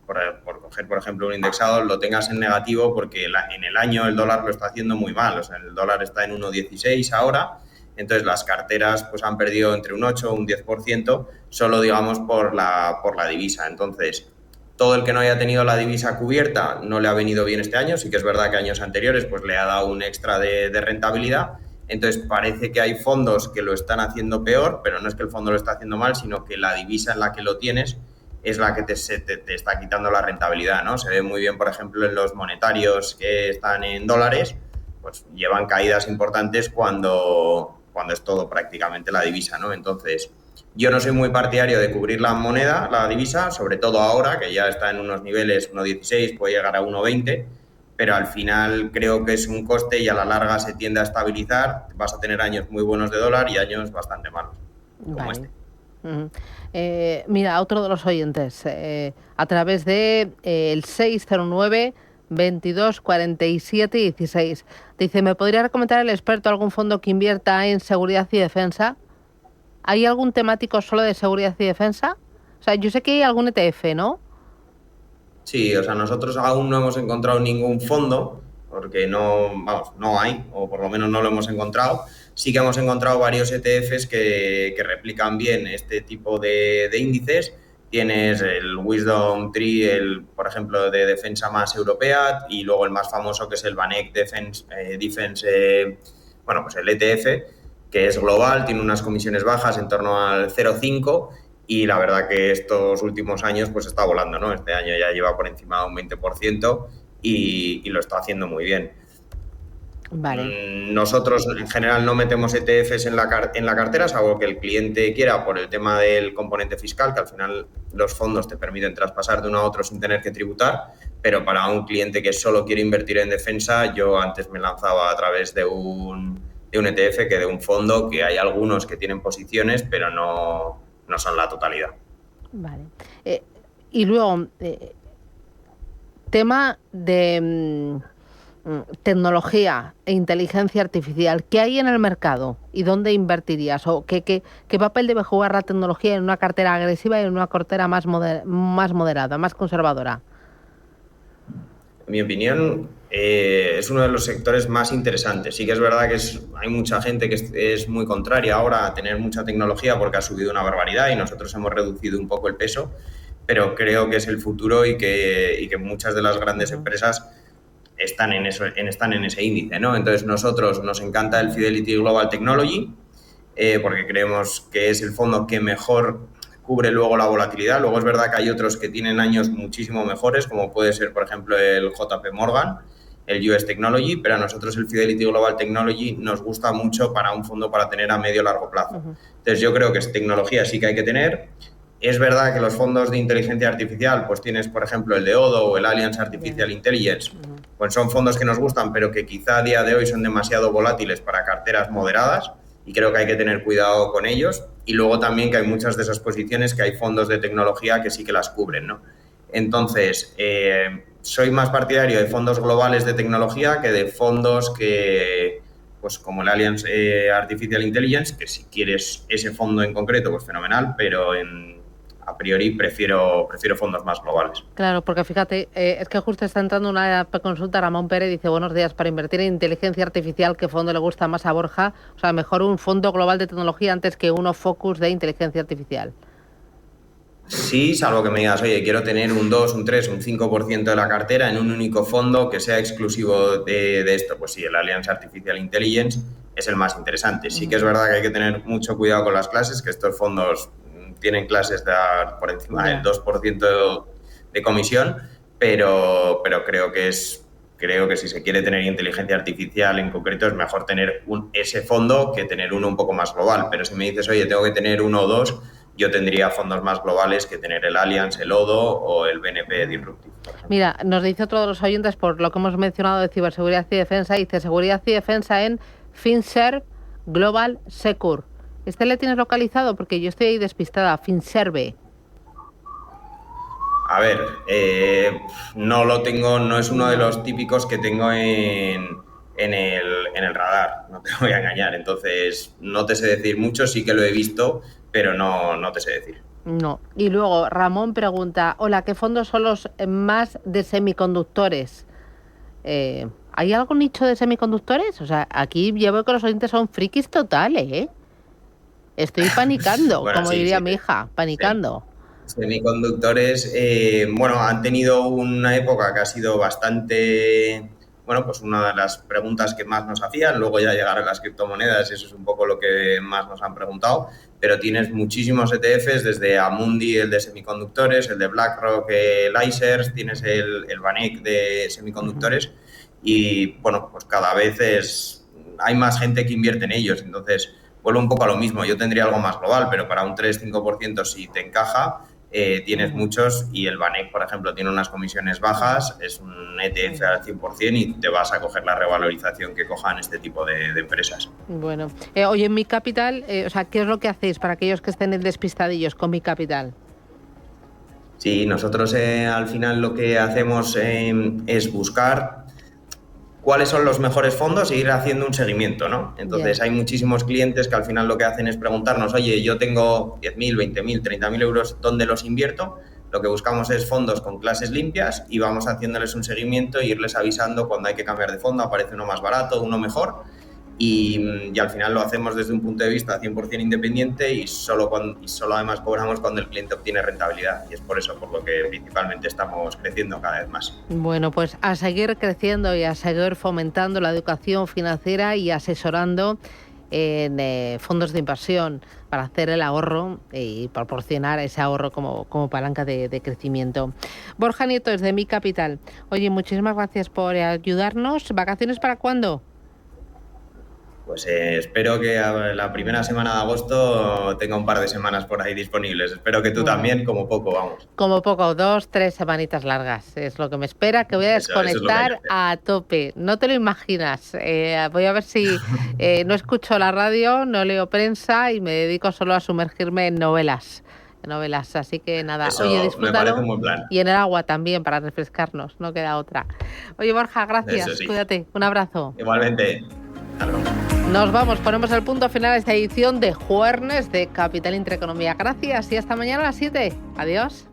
por coger por ejemplo un indexado, lo tengas en negativo porque en el año el dólar lo está haciendo muy mal. O sea, el dólar está en 1,16 ahora, entonces las carteras pues han perdido entre un 8 o un 10%, solo digamos por la divisa. Entonces, todo el que no haya tenido la divisa cubierta no le ha venido bien este año. Sí que es verdad que años anteriores pues le ha dado un extra de rentabilidad. Entonces parece que hay fondos que lo están haciendo peor, pero no es que el fondo lo está haciendo mal, sino que la divisa en la que lo tienes es la que te está quitando la rentabilidad, ¿no? Se ve muy bien, por ejemplo, en los monetarios que están en dólares, pues llevan caídas importantes cuando es todo prácticamente la divisa, ¿no? Entonces, yo no soy muy partidario de cubrir la moneda, la divisa, sobre todo ahora, que ya está en unos niveles 1,16, puede llegar a 1,20, pero al final creo que es un coste y a la larga se tiende a estabilizar. Vas a tener años muy buenos de dólar y años bastante malos, como este. Mira, otro de los oyentes, a través de el 609 22 47 16, dice, ¿me podría recomendar el experto algún fondo que invierta en seguridad y defensa? ¿Hay algún temático solo de seguridad y defensa? O sea, yo sé que hay algún ETF, ¿no? Sí, o sea, nosotros aún no hemos encontrado ningún fondo, porque no hay, o por lo menos no lo hemos encontrado. Sí que hemos encontrado varios ETFs que replican bien este tipo de índices. Tienes el Wisdom Tree, por ejemplo, de defensa más europea, y luego el más famoso, que es el VanEck Defense, pues el ETF, que es global, tiene unas comisiones bajas en torno al 0,5%, y la verdad que estos últimos años pues está volando, ¿no? Este año ya lleva por encima de un 20% y lo está haciendo muy bien. Vale. Nosotros en general no metemos ETFs en la cartera, salvo que el cliente quiera, por el tema del componente fiscal, que al final los fondos te permiten traspasar de uno a otro sin tener que tributar, pero para un cliente que solo quiere invertir en defensa, yo antes me lanzaba a través de un ETF que de un fondo, que hay algunos que tienen posiciones, pero no son la totalidad. Vale. Y luego, tema de tecnología e inteligencia artificial. ¿Qué hay en el mercado y dónde invertirías? ¿O qué papel debe jugar la tecnología en una cartera agresiva y en una cartera más moderada, más conservadora? En mi opinión, es uno de los sectores más interesantes. Sí que es verdad que hay mucha gente que es muy contraria ahora a tener mucha tecnología porque ha subido una barbaridad y nosotros hemos reducido un poco el peso, pero creo que es el futuro y que muchas de las grandes empresas están en ese índice, ¿no? Entonces nosotros nos encanta el Fidelity Global Technology porque creemos que es el fondo que mejor cubre luego la volatilidad. Luego es verdad que hay otros que tienen años muchísimo mejores, como puede ser, por ejemplo, el JP Morgan, el US Technology, pero a nosotros el Fidelity Global Technology nos gusta mucho para un fondo para tener a medio o largo plazo. Entonces yo creo que tecnología sí que hay que tener. Es verdad que los fondos de inteligencia artificial, pues tienes, por ejemplo, el de Odo o el Allianz Artificial Intelligence, pues son fondos que nos gustan, pero que quizá a día de hoy son demasiado volátiles para carteras moderadas, y creo que hay que tener cuidado con ellos. Y luego también que hay muchas de esas posiciones que hay fondos de tecnología que sí que las cubren, ¿no? Entonces, soy más partidario de fondos globales de tecnología que de fondos que, pues como el Allianz Artificial Intelligence, que si quieres ese fondo en concreto, pues fenomenal, pero a priori prefiero fondos más globales. Claro, porque fíjate, es que justo está entrando una consulta. Ramón Pérez dice, buenos días, para invertir en inteligencia artificial, ¿qué fondo le gusta más a Borja? O sea, mejor un fondo global de tecnología antes que uno focus de inteligencia artificial. Sí, salvo que me digas, oye, quiero tener un 2, un 3, un 5% de la cartera en un único fondo que sea exclusivo de esto. Pues sí, el Allianz Artificial Intelligence es el más interesante. Sí que es verdad que hay que tener mucho cuidado con las clases, que estos fondos tienen clases por encima del 2% de comisión, pero creo que si se quiere tener inteligencia artificial en concreto es mejor tener ese fondo que tener uno un poco más global. Pero si me dices, oye, tengo que tener uno o dos, yo tendría fondos más globales que tener el Allianz, el ODO o el BNP Disruptive. Mira, nos dice otro de los oyentes, por lo que hemos mencionado de ciberseguridad y defensa, dice seguridad y defensa en FinServ Global Secure. ¿Este le tienes localizado? Porque yo estoy ahí despistada. FinServe. A ver, no lo tengo, no es uno de los típicos que tengo en el radar, no te voy a engañar. Entonces, no te sé decir mucho, sí que lo he visto, pero no te sé decir. No. Y luego, Ramón pregunta, hola, ¿qué fondos son los más de semiconductores? ¿Hay algún nicho de semiconductores? O sea, aquí ya veo que los oyentes son frikis totales, ¿eh? Estoy panicando, bueno, como diría mi hija, panicando. Sí. Semiconductores, han tenido una época que ha sido bastante, pues una de las preguntas que más nos hacían, luego ya llegaron las criptomonedas y eso es un poco lo que más nos han preguntado, pero tienes muchísimos ETFs, desde Amundi, el de semiconductores, el de BlackRock, el ICERS, tienes el VanEck de semiconductores y, pues cada vez hay más gente que invierte en ellos, entonces vuelvo un poco a lo mismo, yo tendría algo más global, pero para un 3-5% si te encaja, tienes muchos y el VanEck, por ejemplo, tiene unas comisiones bajas, es un ETF al 100% y te vas a coger la revalorización que cojan este tipo de empresas. Bueno, oye, en Mi Capital, ¿qué es lo que hacéis para aquellos que estén despistadillos con Mi Capital? Sí, nosotros al final lo que hacemos es buscar cuáles son los mejores fondos e ir haciendo un seguimiento, ¿no? Entonces hay muchísimos clientes que al final lo que hacen es preguntarnos, oye, yo tengo 10.000, 20.000, 30.000 euros, ¿dónde los invierto? Lo que buscamos es fondos con clases limpias y vamos haciéndoles un seguimiento e irles avisando cuando hay que cambiar de fondo, aparece uno más barato, uno mejor y al final lo hacemos desde un punto de vista 100% independiente y solo además cobramos cuando el cliente obtiene rentabilidad y es por eso por lo que principalmente estamos creciendo cada vez más. Bueno, pues a seguir creciendo y a seguir fomentando la educación financiera y asesorando en fondos de inversión para hacer el ahorro y proporcionar ese ahorro como palanca de crecimiento. Borja Nieto, desde Mi Capital. Oye, muchísimas gracias por ayudarnos. ¿Vacaciones para cuándo? Pues espero que la primera semana de agosto tenga un par de semanas por ahí disponibles. Espero que tú también, como poco, vamos. Como poco, 2-3 semanitas largas. Es lo que me espera, que voy a desconectar a tope. No te lo imaginas. Voy a ver si no escucho la radio, no leo prensa y me dedico solo a sumergirme en novelas. Así que nada, eso, oye, disfrútalo. Me parece un buen plan. Y en el agua también, para refrescarnos, no queda otra. Oye, Borja, gracias. Sí. Cuídate. Un abrazo. Igualmente. Hasta luego. Nos vamos, ponemos el punto final a esta edición de Jueves de Capital Intereconomía. Gracias y hasta mañana a las 7. Adiós.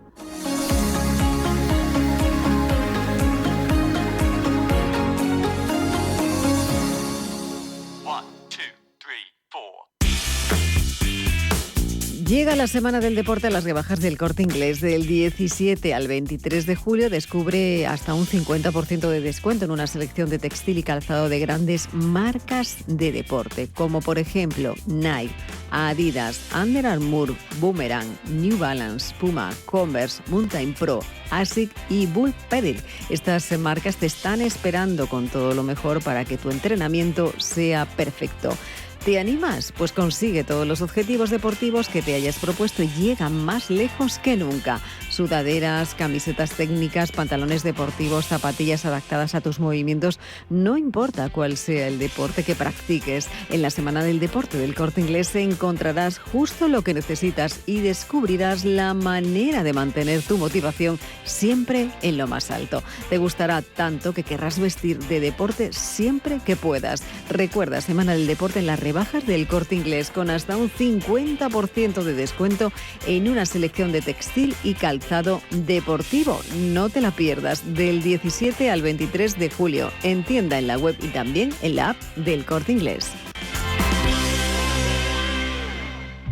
Llega la Semana del Deporte a las rebajas del Corte Inglés. Del 17 al 23 de julio descubre hasta un 50% de descuento en una selección de textil y calzado de grandes marcas de deporte, como por ejemplo Nike, Adidas, Under Armour, Boomerang, New Balance, Puma, Converse, Mountain Pro, ASIC y Bull Pedal. Estas marcas te están esperando con todo lo mejor para que tu entrenamiento sea perfecto. ¿Te animas? Pues consigue todos los objetivos deportivos que te hayas propuesto y llega más lejos que nunca. Sudaderas, camisetas técnicas, pantalones deportivos, zapatillas adaptadas a tus movimientos. No importa cuál sea el deporte que practiques, en la Semana del Deporte del Corte Inglés encontrarás justo lo que necesitas y descubrirás la manera de mantener tu motivación siempre en lo más alto. Te gustará tanto que querrás vestir de deporte siempre que puedas. Recuerda, Semana del Deporte en las rebajas del Corte Inglés con hasta un 50% de descuento en una selección de textil y calzado deportivo. No te la pierdas, del 17 al 23 de julio, en tienda, en la web y también en la app del Corte Inglés.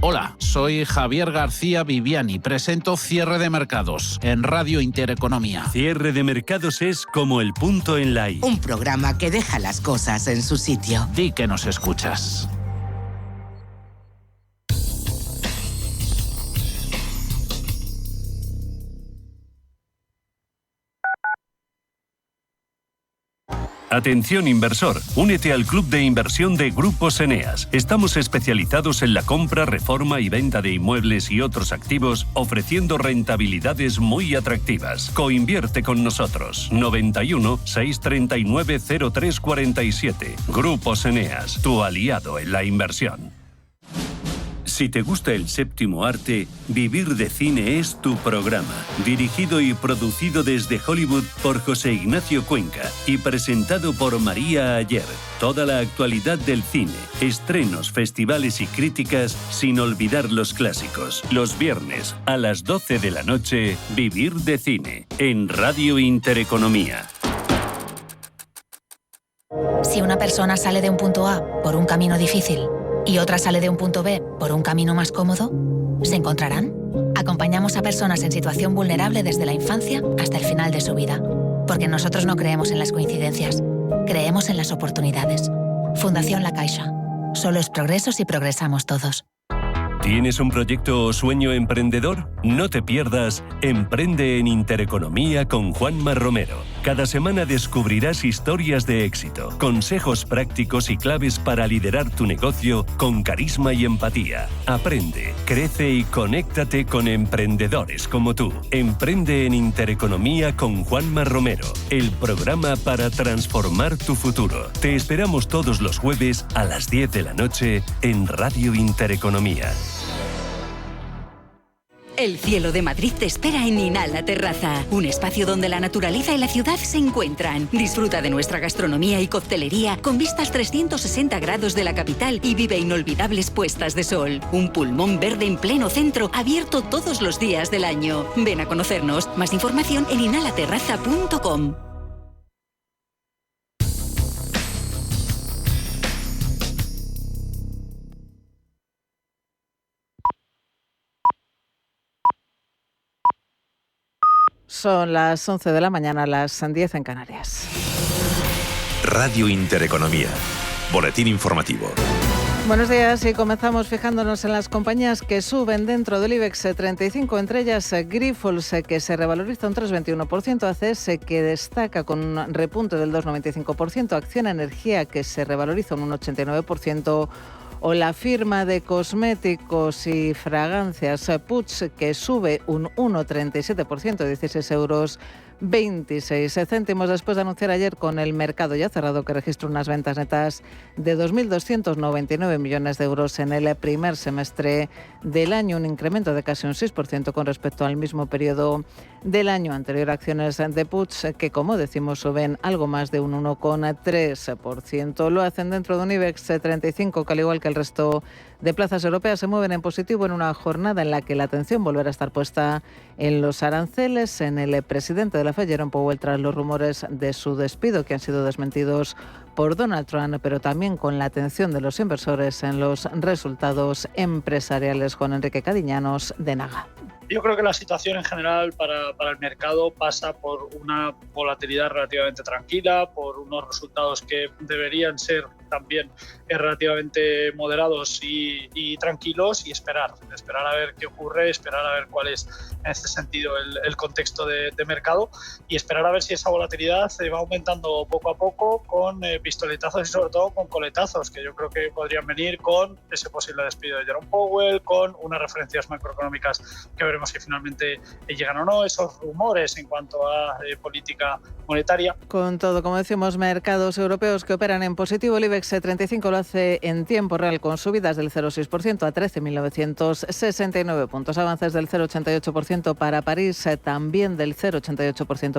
Hola, soy Javier García Viviani. Presento Cierre de Mercados en Radio Intereconomía. Cierre de Mercados es como el punto en la I. Un programa que deja las cosas en su sitio. Di que nos escuchas. Atención inversor, únete al club de inversión de Grupos Eneas. Estamos especializados en la compra, reforma y venta de inmuebles y otros activos, ofreciendo rentabilidades muy atractivas. Coinvierte con nosotros. 91 639 0347. Grupos Eneas, tu aliado en la inversión. Si te gusta el séptimo arte, Vivir de Cine es tu programa. Dirigido y producido desde Hollywood por José Ignacio Cuenca y presentado por María Ayer. Toda la actualidad del cine, estrenos, festivales y críticas, sin olvidar los clásicos. Los viernes a las 12 de la noche, Vivir de Cine, en Radio Intereconomía. Si una persona sale de un punto A por un camino difícil y otra sale de un punto B por un camino más cómodo, ¿se encontrarán? Acompañamos a personas en situación vulnerable desde la infancia hasta el final de su vida, porque nosotros no creemos en las coincidencias, creemos en las oportunidades. Fundación La Caixa. Solo es progreso si progresamos todos. ¿Tienes un proyecto o sueño emprendedor? No te pierdas Emprende en Intereconomía con Juanma Romero. Cada semana descubrirás historias de éxito, consejos prácticos y claves para liderar tu negocio con carisma y empatía. Aprende, crece y conéctate con emprendedores como tú. Emprende en Intereconomía con Juanma Romero, el programa para transformar tu futuro. Te esperamos todos los jueves a las 10 de la noche en Radio Intereconomía. El cielo de Madrid te espera en Inhala Terraza, un espacio donde la naturaleza y la ciudad se encuentran. Disfruta de nuestra gastronomía y coctelería con vistas 360 grados de la capital y vive inolvidables puestas de sol. Un pulmón verde en pleno centro, abierto todos los días del año. Ven a conocernos. Más información en inhalaterraza.com. Son las 11 de la mañana, las 10 en Canarias. Radio Intereconomía. Boletín informativo. Buenos días y comenzamos fijándonos en las compañías que suben dentro del IBEX 35, entre ellas Grifols, que se revaloriza un 3,21%, ACS, que destaca con un repunte del 2,95%, Acciona Energía, que se revaloriza un 1,89%, o la firma de cosméticos y fragancias Puig, que sube un 1,37%, 16,26 € después de anunciar ayer con el mercado ya cerrado que registra unas ventas netas de 2.299 millones de euros en el primer semestre del año, un incremento de casi un 6% con respecto al mismo periodo del año anterior. Acciones de Puig que, como decimos, suben algo más de un 1,3%. Lo hacen dentro de un IBEX 35 que, al igual que el resto de plazas europeas, se mueven en positivo en una jornada en la que la atención volverá a estar puesta en los aranceles, en el presidente de la Fed, Jerome Powell, tras los rumores de su despido que han sido desmentidos por Donald Trump, pero también con la atención de los inversores en los resultados empresariales. Juan Enrique Cadiñanos, de Naga. Yo creo que la situación en general para el mercado pasa por una volatilidad relativamente tranquila, por unos resultados que deberían ser también relativamente moderados y tranquilos, y esperar a ver qué ocurre, esperar a ver cuál es en este sentido el contexto de mercado, y esperar a ver si esa volatilidad se va aumentando poco a poco con pistoletazos y sobre todo con coletazos, que yo creo que podrían venir con ese posible despido de Jerome Powell, con unas referencias macroeconómicas que veremos si finalmente llegan o no, esos rumores en cuanto a política monetaria. Con todo, como decimos, mercados europeos que operan en positivo. El IBEX 35 lo hace en tiempo real con subidas del 0,6% a 13.969 puntos, avances del 0,88% para París, también del 0,88%